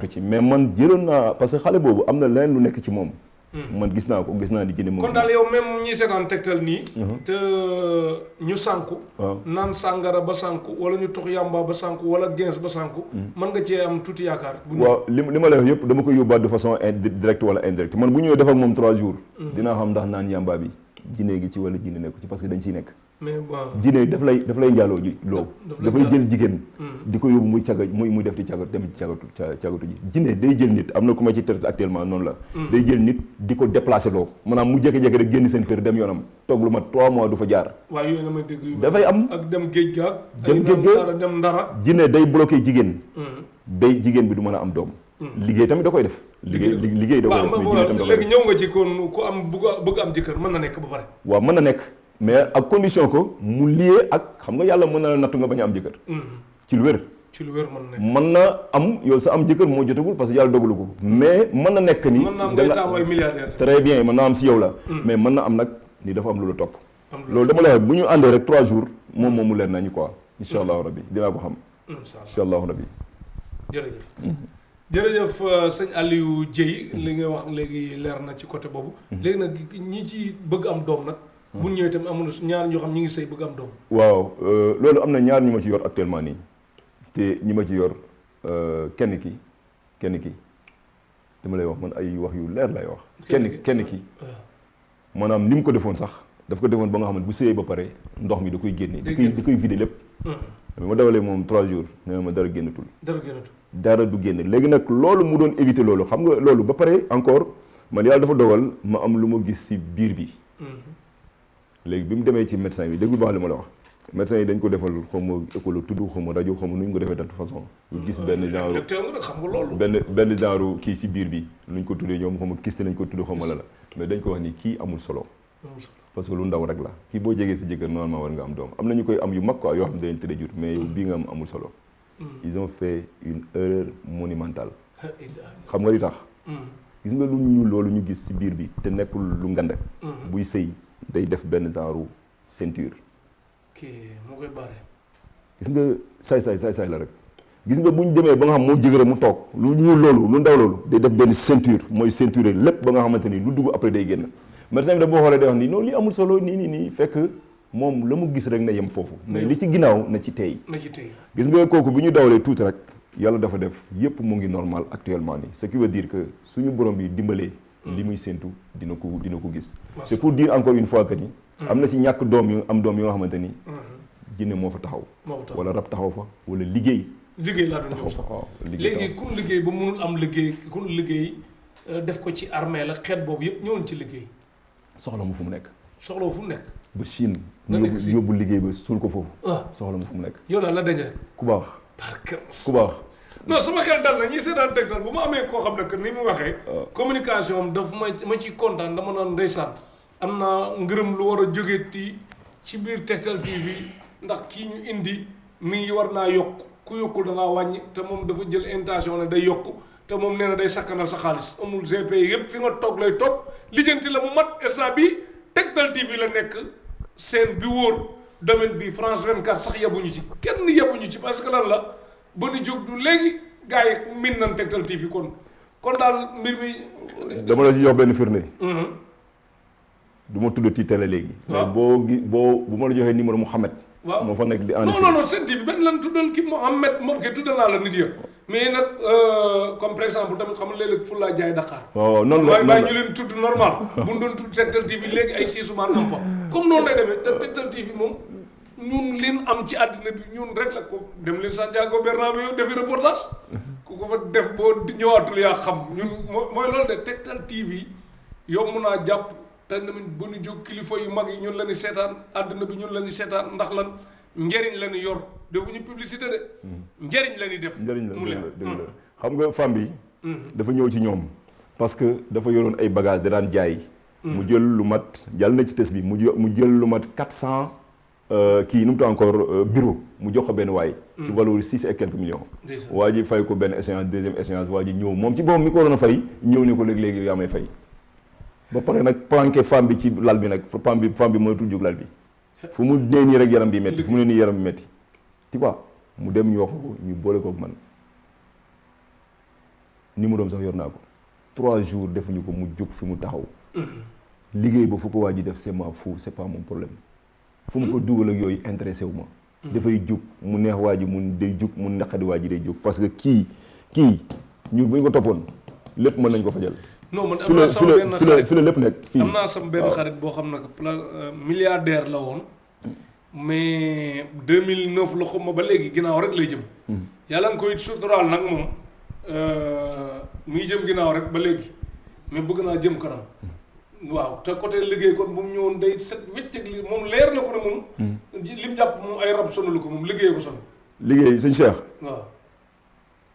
ci mais man jëloon naa parce que xale boobu am na leneen lu nekk ci moom man gis naa ni jinne moom kon daal yow même ñi seetaan Tektal nii te ñu sànku naan sàngara ba sànku wala ñu tux yàmba ba sànku wala gens ba sànku mën nga cee am tuuti yaakaar waaw li ma lay wax yëpp dama koy yóbbaat de façon directe wala indirecte man bu ñëwee def ak moom 3 jours dinaa xam ndax naan yàmba bi jinne gi ci wala jinne nekku ci parce que dañ ciy nekk mais waaw jinne daf lay njaaloo ji loo dafay jël jigéen di ko yóbbu muy caga muy def di cagatu dem ci cagatu ji jinne day jël nit am na ku ma ci traité actuellement noonu la day jël nit di ko déplacé loo maanaam mu jékki-jékki rek génn seen kër dem yoonam toog lu ma 3 mois du fa jaar waaw yooyu na may dégg yu dafay am ak dem géej gaag dem ndara jinne day bloqué jigéen jigéen bi du mën a am doom liggéey tamit da koy def liggéey da koy def mais jinne tamit da koy def léegi ñëw nga ci kon ku am bëgg am jëkkër mën na nekk ba pare waaw mën na nekk mais ak condition ko mu lié ak xam nga yàlla mën na la nattu nga bañ a am jëkkër ci lu wér mën na am yow sa am jëkkër moo jotagul parce que yàlla dogalu ko mais mën na nekk ni mën na am ngay taamu ay milliardaire très bien mën na am si yow la mais mën na am nag ni dafa am lu la topp loolu dama lay wax bu ñu àndee rek 3 jours moom mu leer nañu quoi insha allahu rabbi dinaa ko xam insha allahu rabbi jërëjëf sëñ Aliou Dieye li nga wax léegi leer na ci côté boobu léegi nag ñi ci bëgg am doom nag bu ñëwee tamit amul ñaar ñoo xam ñi ngi sëy bëgg am doom waaw loolu am na ñaar ñi ma ci yor actuellement nii te ñi ma ci yor kenn ki dama lay wax man ay wax yu leer lay wax kenn ki maanaam ni mu ko defoon sax daf ko defoon ba nga xam ne bu sëyee ba pare ndox mi da koy génne da koy vider lépp ma dawalee moom 3 jours nee ma dara génnatul dara du génn léegi nag loolu mu doon éviter loolu xam nga loolu ba pare encore man yàlla dafa dogal ma am lu ma gis ci biir bi léegi bi mu demee ci médecin bi déglu baax li ma la wax médecin yi dañ ko defal xaw ma école tudd xaw ma rajo xaw ma nu ñu ko defee de toute façon ñu gis benn genre benn genre kii ci biir bi lu ñu ko tuddee ñoom xaw ma kiste lañ ko tudd xaw ma la mais dañ ko wax ni kii amul solo parce que lu ndaw rek la kii boo jegee sa jëkkër normalement war nga am doom am na ñu koy am yu mag quoi yoo xam ne dañ tëddee jur mais yow bii nga am amul solo ils ont fait une erreur monumentale xam nga li tax gis nga lu ñu loolu ñu gis ci biir bi te nekkul lu ngande buy sëy day def benn genre ceinture moo koy bare gis nga saay la rek gis nga bu ñu demee ba nga xam moo jëgëre mu toog lu ñuul loolu lu ndaw loolu day def benn ceinture mooy ceinture lépp ba nga xamante ni lu dugg après day génn médecin bi da boo xoolee day wax ni non li amul solo nii fekk moom la mu gis rek na yem foofu mais li ci ginnaaw na ci tey gis nga kooku bi ñu dawalee tuuti rek yàlla dafa def yépp mu ngi normal actuellement nii ce qui veut dire que suñu borom bi dimbalee li muy séntu dina ko gis c'est pour dire encore une fois que ni am na si ñàkk doom yu am doom yoo xamante ni jinne moo fa taxaw wala rab taxaw fa wala liggéey laa doon ñëw sax léegi kun liggéey ba mënul am liggéey kun liggéey def ko ci armée la xeet boobu yëpp ñëwoon ci liggéey soxla mu fu mu nekk ba Chine ñu yóbbu liggéey ba suul ko foofu soxla mu fu mu nekk yow daal la dañ rek ku baax non sama xel dal na ñi seetaan Tektal bu ma amee koo xam ne que ni mu waxee communication am daf ma ciy kontaan dama naan ndeysaan am na ngërëm lu war a jóge ci biir Tektal TV ndax kii ñu indi mi ngi war naa yokk ku yokkul da ngaa wàññi te moom dafa jël intention ne day yokk te moom nee na day sakkanal sa xaalis amul GP yëpp fi nga toog lay toog lijjanti la mu mat instant bi Tektal TV la nekk seen bi wóor domaine bi France 24 sax yebuñu ci kenn yebuñu ci parce que lan la ba nu jóg du léegi gars yi min nañ Tektal TV kon daal mbir mi dama la ci jox benn firnde du ma tudd ci télé léegi mais bu ma la joxee numéro Mouhamed waaw moo fa nekk di enregistré non seen TV benn lan tuddal ki Mouhamed moom ke tuddal naa la nit ya mais nag comme par exemple tamit xam nga léeg-léeg fu laa jaay Dakar waaw noonu la bàyyi ñu leen tudd normal bu ñu doon tudd Tektal TV léegi ay siisumaan am fa comme noonu lay demee te Tektal TV moom ñun leen am ci àddina bi ñun rek la ko dem leen Santiago Bernabéu defi reportage ku ko fa def boo ñëwaatul yaa xam ñun mooy loolu de Tektal TV yow mun naa jàpp te tamit ba ñu jóg kilifa yu mag yi ñun la ñu seetaan àddina bi ñun la ñu seetaan ndax lan njëriñ la ñu yor defuñu publicité de njëriñ la ñuy def njëriñ la dëgg la xam nga femme bi dafa ñëw ci ñoom parce que dafa yoroon ay bagages da daan jaay mu jël lu mat jàll na ci test bi mu jël lu mat 400 kii nu mu tudd encore bureau mu jox ko benn waay. ci valeur 6 et quelques millions. waa ji fay ko benn échéance deuxième échéance waa ji ñëw moom ci boppam mi ko waroon a fay ñëw ne ko léegi-léegi yaa may fay. ba pare nag planqué femme bi ci lal bi nag femme bi mënatul jóg lal bi. fu mu nee nii rek yaram bi métti fu mu nee nii yaram bi métti. tu vois mu dem ñu wax ko ñu boole koog man numéro am sax yor naa ko 3 jours defuñu ko mu jóg fi mu taxaw. liggéey ba fu ko waa ji def c'est ma fou c'est pas mon problème. fu mu ko dugal ak yooyu intéressé wu ma. dafay jóg mu neex waa ji mun day jóg mu naqadi waa ji day jóg parce que kii ñu bu ñu ko toppoon lépp mën nañ ko fajal. non man am naa sama benn xarit fi la lépp nekk fii. am naa sama benn xarit boo xam ne milliardaire la woon. mais 2009 la xam ma ba léegi ginnaaw rek lay jëm. yàlla nga koy suturaal nag moom muy jëm ginnaaw rek ba léegi mais bëgg naa jëm kanam. waaw te côté liggéey kon bu mu ñëwoon day set wécc li moom leer na ko ne moom. li mu jàpp moom ay rab sonalu ko moom liggéey ko sonal. liggéey sëñ Cheikh. waaw.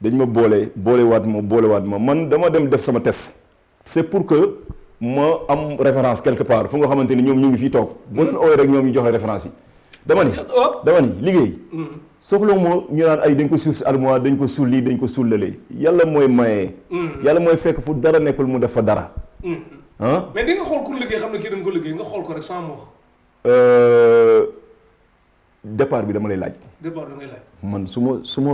dañ ma boolewaat ma man dama dem def sama test. c'est pour que ma am référence quelque part fu nga xamante ni ñoom ñu ngi fii toog. boo leen ooyee rek ñoom ñu joxe référence yi. dama ni liggéey. soxla moo ñu naan ay dañ ko suul si armoire dañ ko suul lii dañ ko suul lële yàlla mooy maye. yàlla mooy fekk fu dara nekkul mu def fa dara. mais di nga xool ku liggéey xam ne kii dañ ko liggéey nga xool ko rek sans wax. départ bi dama lay laaj. départ da ngay laaj. man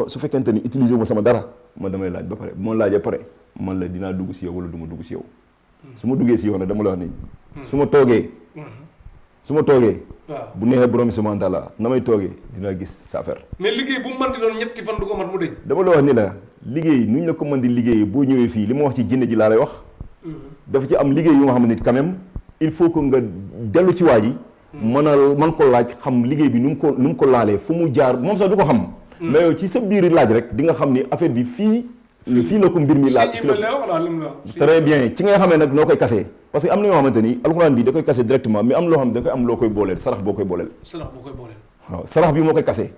su fekkente ni utiliser wu ma sama dara man damay laaj ba pare bu ma laajee pare man la dinaa dugg si yow wala du ma dugg si yow. su ma duggee si yow nag dama la wax ni. su ma toogee. waaw bu neexee borom subhanahu wa taala na may toogee dinaa gis sa affaire. mais liggéey bu mu mën di doon ñetti fan du ko mat mu deñ. dama la wax ni la liggéey nu ñu la ko mën di liggéeyee boo ñëwee fii li ma wax ci jinne ji laa lay wax. dafa ci am liggéey yu nga xam ne quand même il faut que nga dellu ci waa ji. mën ko laaj xam liggéey bi nu mu ko laalee fu mu jaar moom sax du ko xam. mais yow ci sa biir laaj rek di nga xam ni affaire bi fii la ko mbir mi laal. très bien ci nga xamee nag noo koy kasee parce que am na ñoo xamante ni alxuraan bi da koy kase directement mais am loo xam ne da koy am loo koy booleel sarax boo koy booleel. waaw sarax bi moo koy kase.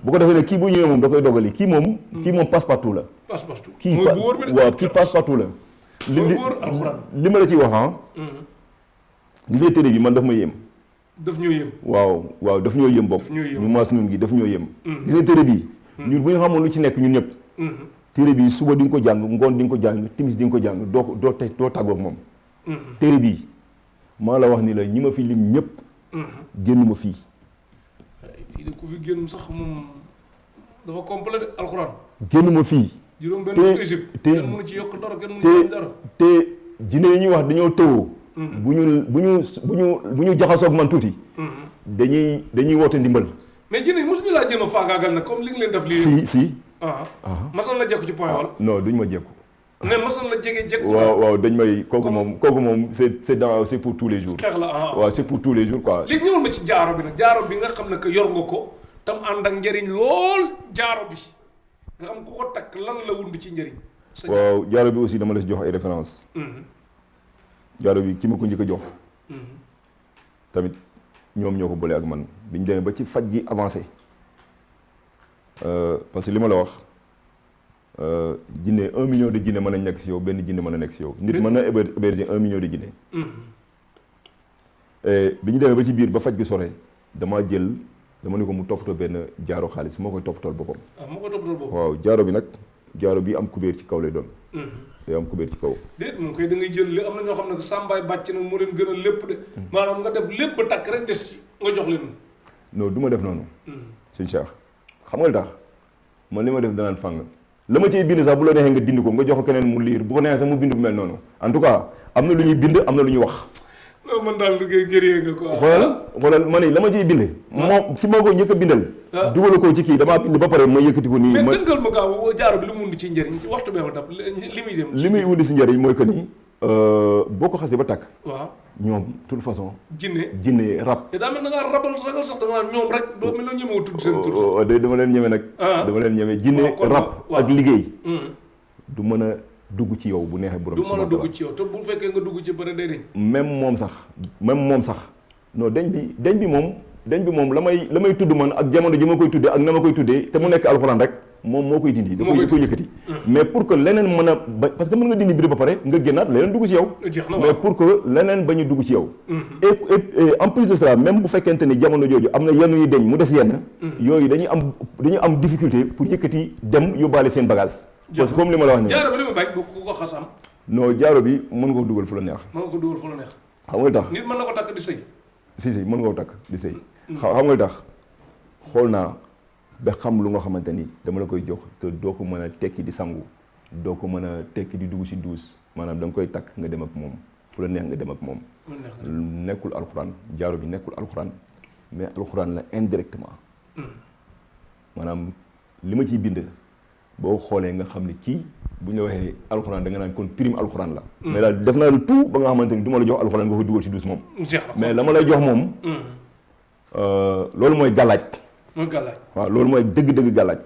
bu ko defee ne kii bu ñëwee moom da koy dogali kii moom passe partout la. passe partout kii passe partout la. li ma la ciy wax gisee téere bi man daf ma yéem. daf ñoo yéem. waaw daf ñoo yéem bopp. ñu maas ñun gi daf ñoo yéem. gisee téere bi ñun bu ñu xamoon lu ci nekk ñun ñëpp. téere bi suba di nga ko jàng ngoon di nga ko jàng timis di nga ko jàng doo tàggoog moom. téere bi maa la wax ni la ñi ma fi lim ñëpp. génn ma fii. fii de ku fi génn sax moom dafa complet de alxuraan. génn ma fii. juróom benn Égypte kenn mënu ci yokk dara kenn mënu ci dara. te jinne yi ñuy wax dañoo tëwoo. bu ñu jaxasoog man tuuti. dañuy woote ndimbal. mais jinne yi mosuñu laa jéem a faagaagal nag comme li nga leen def lii. si. mas na la jekku ci point wala. non duñ ma jekku. mais mas na la jekku. waaw dañ may kooku moom c'est pour tous les jours. xeex la waaw c'est pour tous les jours quoi. léegi ñëwal ma ci jaaro bi nag jaaro bi nga xam ne que yor nga ko tam ànd ak njëriñ lool jaaro bi nga xam ku ko takk lan la wund ci njëriñ. waaw jaaro bi aussi dama la si jox ay références. jaaro bi ki ma ko njëkk a jox. tamit ñoom ñoo ko boole ak man bi ñu demee ba ci faj gi avancé. parce que li ma la wax jinne 1 million de jinne mën nañ nekk si yow benn jinne mën na nekk si yow. nit mën na héberger 1 million de jinne. bi ñu demee ba ci biir ba faj gi sore dama ne ko mu toppatoo benn jaaro xaalis moo koy toppatool boppam. moo koy toppatool boppam. waaw jaaro bi nag jaaro bi am kubéer ci kaw lay doon. day am kubéer ci kaw. déet moom koy da ngay jël li am na ñoo xam ne sàmbaay bàcc na moo leen gën a lépp de. maanaam nga def lépp ba takk rek des nga jox leen. non du ma def noonu. sëñ Cheikh xam nga li tax man li ma def danaan fàng la ma ciy bind sax bu la neexee nga dind ko nga jox ko keneen mu liir bu ko neexee sax mu bind bu mel noonu en tout cas am na lu ñuy bind am na lu ñuy wax. non man daal gëree nga quoi. xoolal ma ne la ma ciy bind. moom ki ma ko njëkk a bindal. dugal ko ci kii damaa bind ba pare ma yëkkati ko nii. mais dëngal ma gaaw jaaro bi lu mu wund ci njëriñ ci waxtu bee ma dab li muy dem. li muy wund si njëriñ mooy que ni boo ko xasee ba takk. waaw ñoom toute façon. jinne rab. te daa mel da ngaa ragal sax da nga naan ñoom rek doo mel ne ñemewoo tudd seen tur. dama leen ñeme nag. dama leen ñeme jinne rab ak liggéey. du mën a dugg ci yow bu neexee borom. du mën a dugg ci yow te bu fekkee nga dugg ci bëre day deñ. même moom sax non deñ bi moom la may tudd man ak jamono ji ma koy tuddee ak na ma koy tuddee te mu nekk alxuraan rek moom moo koy dindi da moo koy koy yëkkati mais pour que leneen mën a parce que mën nga dindi mbir ba pare nga génnaat leneen dugg ci yow mais pour que leneen bañu dugg ci yow et en plus de cela même bu fekkente ni jamono jooju am na yenn yu deñ mu des yenn yooyu dañuy am difficulté pour yëkkati dem yóbbaale seen bagage parce que comme li ma la wax ne jaaro bi li ma bañ bu ko xas am non jaaro bi mën nga ko dugal fu la neex mën nga ko dugal fu la neex xam nga tax nit mën na ko takk di sëy si mën nga ko takk di sëy xam nga tax xool naa ba xam lu nga xamante ni dama la koy jox te doo ko mën a tekki di sangu doo ko mën a tekki di dugg si douche maanaam da nga koy takk nga dem ak moom fu la neex nga dem ak moom nekkul alxuraan jaaro bi nekkul alxuraan mais alxuraan la indirectement maanaam li ma ciy bind boo xoolee nga xam ne kii bu ñu la waxee alxuraan da nga naan kon prime alxuraan la mais daal def naa lu tout ba nga xamante ni du ma la jox alxuraan nga ko dugal si douche moom mais la ma lay jox moom loolu mooy gàllaaj mooy gàllaaj waaw loolu mooy dëgg-dëgg gàllaaj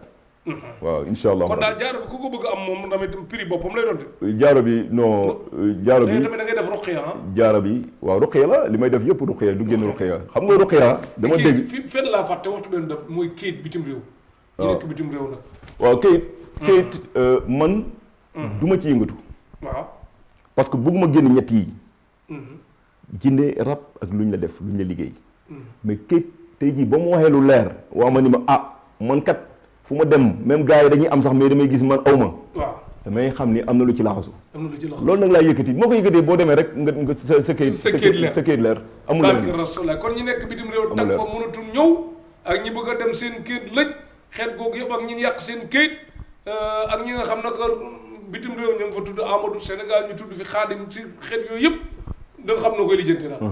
waaw insha allah kon daal jaaro bi ku ko bëgg am moom tamit prix boppam lay doon de jaaro bi non jaaro bi tamit da ngay def ruqiya jaaro bi waaw ruqiya la li may def yëpp ruqiya du génn ruqiya xam nga ruqiya dama dégg fi fenn laa fàtte waxtu benn def mooy kayit bitim réew yi nekk bitim réew nag waaw kayit man du ma ci yëngatu waaw parce que bëgguma génn ñett yi jinne rab ak luñ la def luñ la liggéey mais kayit tey jii ba mu waxee lu leer waa ma ni ma man kat fu ma dem même gars yi dañuy am sax mais damay gis man aw ma waaw damay xam ni am na lu ci laxasu am na lu ci laxasu loolu nag laa yëkkati moo ko yëkkatee boo demee rek nga sa kayit leer amul barke Rasulullah kon ñi nekk bitim réew tag fa mënatul ñëw ak ñi bëgg a dem seen kayit lëj xeet googu yëpp ak ñi yàq seen kayit ak ñi nga xam nag bitim réew ñu ngi fa tudd Amadou Sénégal ñu tudd fi Xaadim ci xeet yooyu yëpp da nga xam na koy lijjanti daal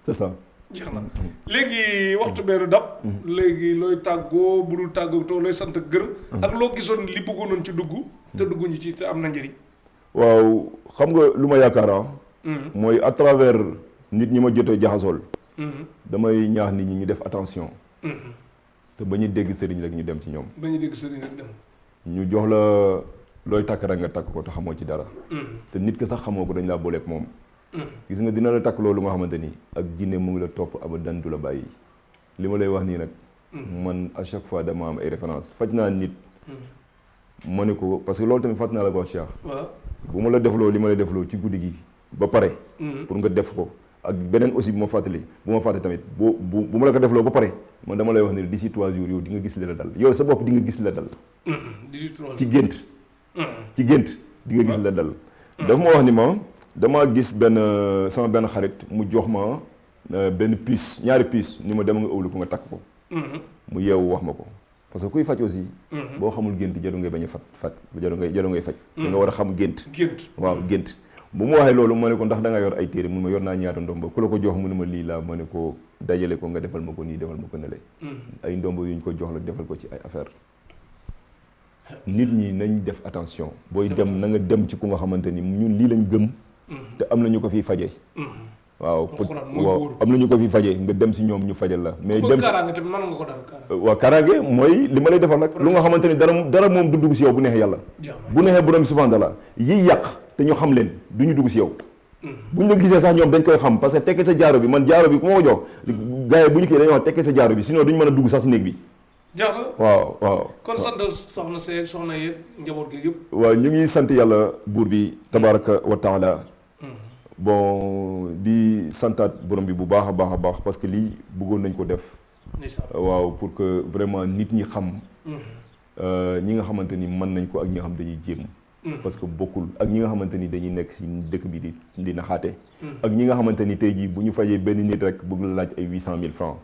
c'est ça jeex na léegi waxtu beeru dab léegi looy tàggoo bu dul tàggoo looy sant gërëm ak loo gisoon li bëggoonoon ci dugg te dugguñu ci te am na njëriñ waaw xam nga lu ma yaakaar mooy à travers nit ñi ma jotee jaxasool damay ñaax nit ñi ñu def attention te ba ñu dégg sëriñ rek ñu dem ci ñoom ba ñu dégg sëriñ rek dem ñu jox la looy takk rek nga takk ko te xamoo ci dara te nit ki sax xamoo ko dañ laa booleeg moom gis nga dina la takk loolu nga xamante ni ak jinne mu ngi la topp abadan du la bàyyi li ma lay wax nii nag man à chaque fois dama am ay référence faj naa nit ma ne ko parce que loolu tamit fàtt naa la ko wax Cheikh bu ma la defloo li ma lay defloo ci guddi gi ba pare pour nga def ko ak beneen aussi bu ma fàtte tamit bu ma la ko defloo ba pare man dama lay wax ne d'ici 3 jours yow di nga gis li la dal yow sa bopp di nga gis li la dal ci gént di nga gis li la dal daf ma wax ni ma damaa gis sama benn xarit mu jox ma benn puce ñaari puce ni ma dem nga ëwlu ko nga takk ko mu yeewu wax ma ko parce que kuy faj aussi boo xamul gént jaru ngay bañ a faj jaru ngay faj da nga war a xam gént waaw gént bu mu waxee loolu ma ne ko ndax da nga yor ay téere mun ma yor naa ñaata ndomba ku la ko jox mu ne ma lii laa ma ne ko dajale ko nga defal ma ko nii defal ma ko nele ay ndomba yuñ ko jox la defal ko ci ay affaire nit ñi nañ def attention booy dem na nga dem ci ku nga xamante ni ñun lii lañ gëm te am na ñu ko fiy faje waaw am na ñu ko fiy faje nga dem si ñoom ñu fajal la mais dem kaaraange tamit mën nga ko daal waaw kaaraange mooy li ma lay defal nag lu nga xamante ni dara moom du dugg si yow bu neexee yàlla bu neexee borom subhanahu wa taala yiy yàq te ñu xam leen du ñu dugg si yow buñ la gisee sax ñoom dañ koy xam parce que tekkee sa jaaro bi man jaaro bi ku ma ko jox gars yi bu ñu kii dañuy wax tekkee sa jaaro bi sinon duñu mën a dugg sax si néeg bi jaaro waaw kon santal soxna seeg soxna yeeg njaboot gi yëpp waaw ñu ngi sant yàlla buur bi tabaraka wa taala bon di santaat borom bi bu baax a baax parce que lii bëggoon nañ ko def waaw pour que vraiment nit ñi xam ñi nga xamante ni mën nañ ko ak ñi nga xam dañuy jéem parce que bokkul ak ñi nga xamante ni dañuy nekk si dëkk bi di naxaate ak ñi nga xamante ni tey jii bu ñu fajee benn nit rek bëgg la laaj ay 800 000 francs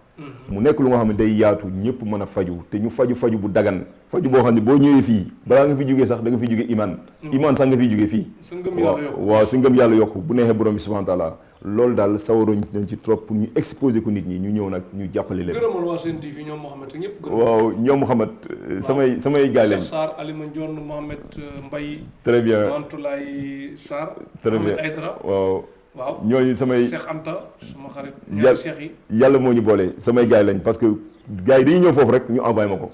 mu nekk lu nga xam ne day yaatu ñëpp mën a faju te ñu faju bu dagan faju boo xam ne boo ñëwee fii balaa nga fi jógee sax da nga fi jógee iman sax nga fi jógee fii waaw su ngëm yàlla yokku bu neexee borom bi subhanahu wa taala loolu daal sawaroon nañ ci trop pour ñu exposer ko nit ñi ñu ñëw nag ñu jàppale leen gërëmal waa Sen TV ñoom Mouhamed ñëpp waaw ñoom Mouhamed samay gaay lañ Sarr Alima Ndione Mouhamed Mbaye très bien Mantoulaye Sarr très bien Aydara waaw ñooñu samay Cheikh Anta sama xarit Cheikh yi yàlla moo ñu boole samay gaay lañ parce que gars yi dañuy ñëw foofu rek ñu envoyé ma ko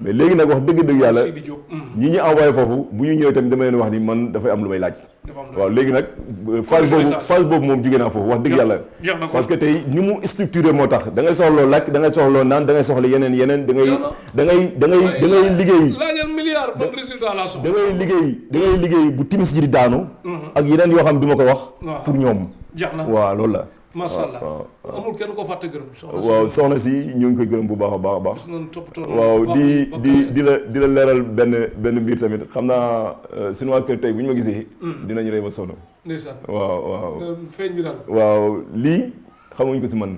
mais léegi nag wax dëgg yàlla Sidi Diop. ñi ñu envoyé foofu bu ñu ñëwee tamit dama leen wax ni man dafay am lu may laaj waaw léegi nag phase boobu moom jugee naa foofu wax dëgg yàlla parce que tey ni mu structuré moo tax da ngay soxloo lekk da ngay soxloo naan da ngay soxla yeneen da ngay liggéey laajal milliard ban résultat laa soxla da ngay liggéey bu timis ji di daanu ak yeneen yoo xam du ma ko wax pour ñoom jeex na waaw loolu la macha allah amul kenn ko fàtte gërëm waaw soxna si ñu ngi koy gërëm bu baax a baax waaw di la leeral benn mbir tamit xam naa suñu waa kër tey bu ñu ma gisee dinañu rey ba sonn ndeysaan waaw feeñ bi daal waaw lii xamuñ ko si man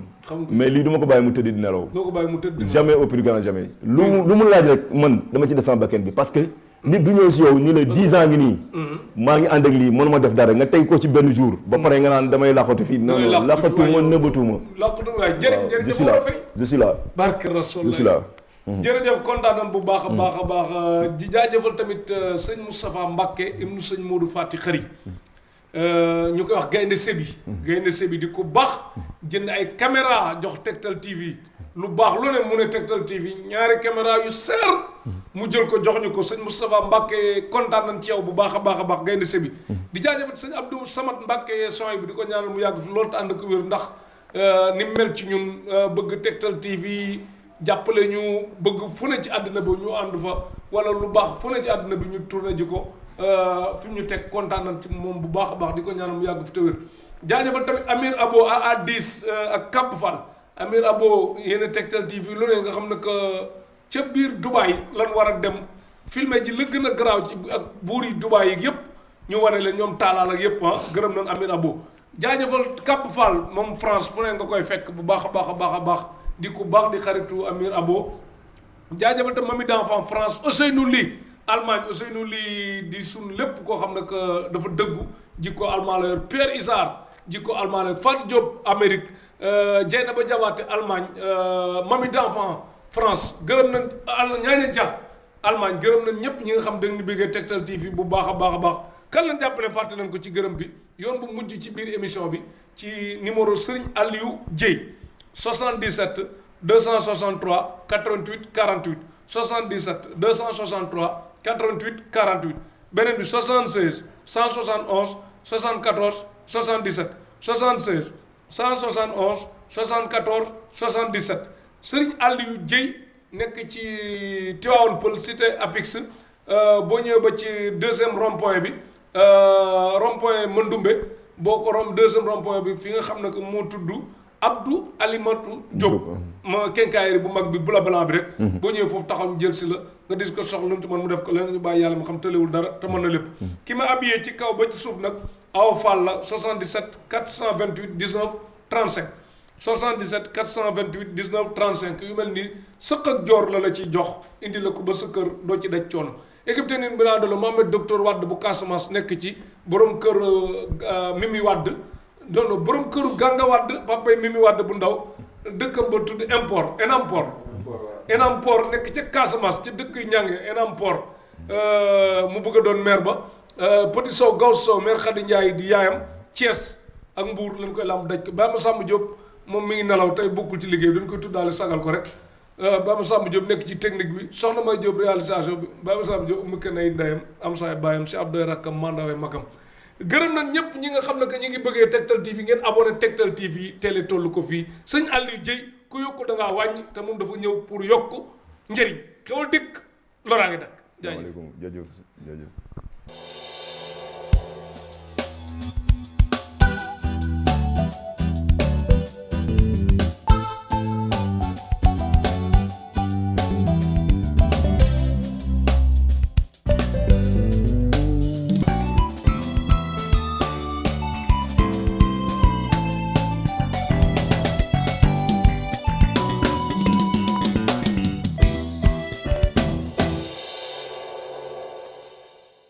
mais lii du ma ko bàyyi mu tëdd di nelaw doo ko bàyyi mu tëdd jamais au plus grand jamais lu mu laaj rek man dama ci def sama bakkan bi parce que nit du ñëw si yow ni la 10 ans ngi nii maa ngi ànd ak lii mënuma def dara nga tey ko ci benn jour ba pare nga naan damay laqatu fii non laqatuma nëbbatuma je suis là barke rasul je suis là jërëjëf kontaan nañ bu baax a baax di jaajëfal tamit sëñ Moustapha Mbacké ibnu sëñ Modou Fati Xëri ñu koy wax gaynde sébi di ko baax jënd ay caméra jox Tektal TV lu baax lu ne mu ne Tektal TV ñaari caméra yu seer mu jël ko jox ñu ko sëñ Moustapha Mbacké kontaan nañ ci yow bu baax a baax gaynde sébi di jaajëfal sëñ Abdou Samad Mbacké soy bi di ko ñaanal mu yàgg fi loolu te ànd ko wér ndax ni mel ci ñun bëgg Tektal TV jàppale ñu bëgg fu ne ci àddina bi ñu ànd fa wala lu baax fu ne ci àddina bi ñu tourné ji ko fi mu ñu teg kontaan nañ ci moom bu baax a baax di ko ñaanal mu yàgg fi te wér jaajëfal tamit Amir Abo a 10 ak Cap Fall Amir Abo yéen Tektal TV lu ne nga xam ne que ca biir Dubaï lan war a dem filmé ji la gën a garaaw ci ak buur yi Dubaï yi yëpp ñu wane leen ñoom taalaal ak yëpp gërëm nañ Amir Abo jaajëfal Cap Fall moom France fu ne nga koy fekk bu baax a baax di ko baax di xaritu Amir Abo jaajëfal tam Mami d'enfant France Ousseynou Ly Allemagne Ousseynou Ly di sun lépp koo xam ne que dafa dëggu jikko allemand la yor Pierre Isard jikko allemand la yor Fatou Diop Amérique Dieynaba Diabaté Allemagne Mami d'enfant France gërëm nañ ñaaña Dia Allemagne gërëm nañ ñëpp ñi nga xam dañ ni bëggee Tektal TV bu baax a baax kan lañ jàppale fàtte nañ ko ci gërëm bi yoon bu mujj ci biir émission bi ci numéro Serigne Aliou Dieye 77 263 88 48 77 263 88 48 beneen bi 76 171 74 77 76 171 74 77 Serigne Aliou Dieye nekk ci Tivaouane Peulh cité Apix boo ñëwee ba ci deuxième rond-point bi rond-point Mandoumbe boo ko romb deuxième rond-point bi fi nga xam ne que moo tudd Abdou Alimatou Diop ma kenkaayri bu mag bi bula blanc bi rek boo ñëwee foofu taxaw ñu jël si la nga dis ko soxla lu mu ci mën mu def ko leneen ñu bàyyi yàlla mu xam tëlewul dara te mën na lépp ki ma habillé ci kaw ba ci suuf nag Awa Fall la 77 428 19 35 77 428 19 35 yu mel nii sëq ak joor la ciy jox indi la ko ba sa kër doo ci daj coono équipe technique bi la Mohamed docteur Wade bu Casamance nekk ci borom kër Mimi Wade donc borom këru Ganga Wade papay Mimi Wade bu ndaw dëkkam ba tudd Enampor nekk ca Casamance ca dëkk yu ñànge Enampor mu bëgg a doon maire ba Petit Sow Gaw Sow maire Khady Ndiaye di yaayam Thiès ak Mbour lañ koy lamb daj ko Bama Samb Diop moom mi ngi nelaw tey bokkul ci liggéey bi dañ koy tuddaale sagal ko rek Bama Samb Diop nekk ci technique bi soxna May Diop réalisation bi Bama Samb Diop mu kenn ay ndeyam am saay baayam si Abdoy rakkam mandawee magam gërëm nañ ñëpp ñi nga xam ne que ñi ngi bëggee Tektal TV ngeen abonné Tektal TV télé tollu ko fii sëñ Aliou Dieye ku yokku da ngaa wàññi te moom dafa ñëw pour yokk njëriñ xewal dikk loraa ngi dakk asalaamaaleykum jaajëf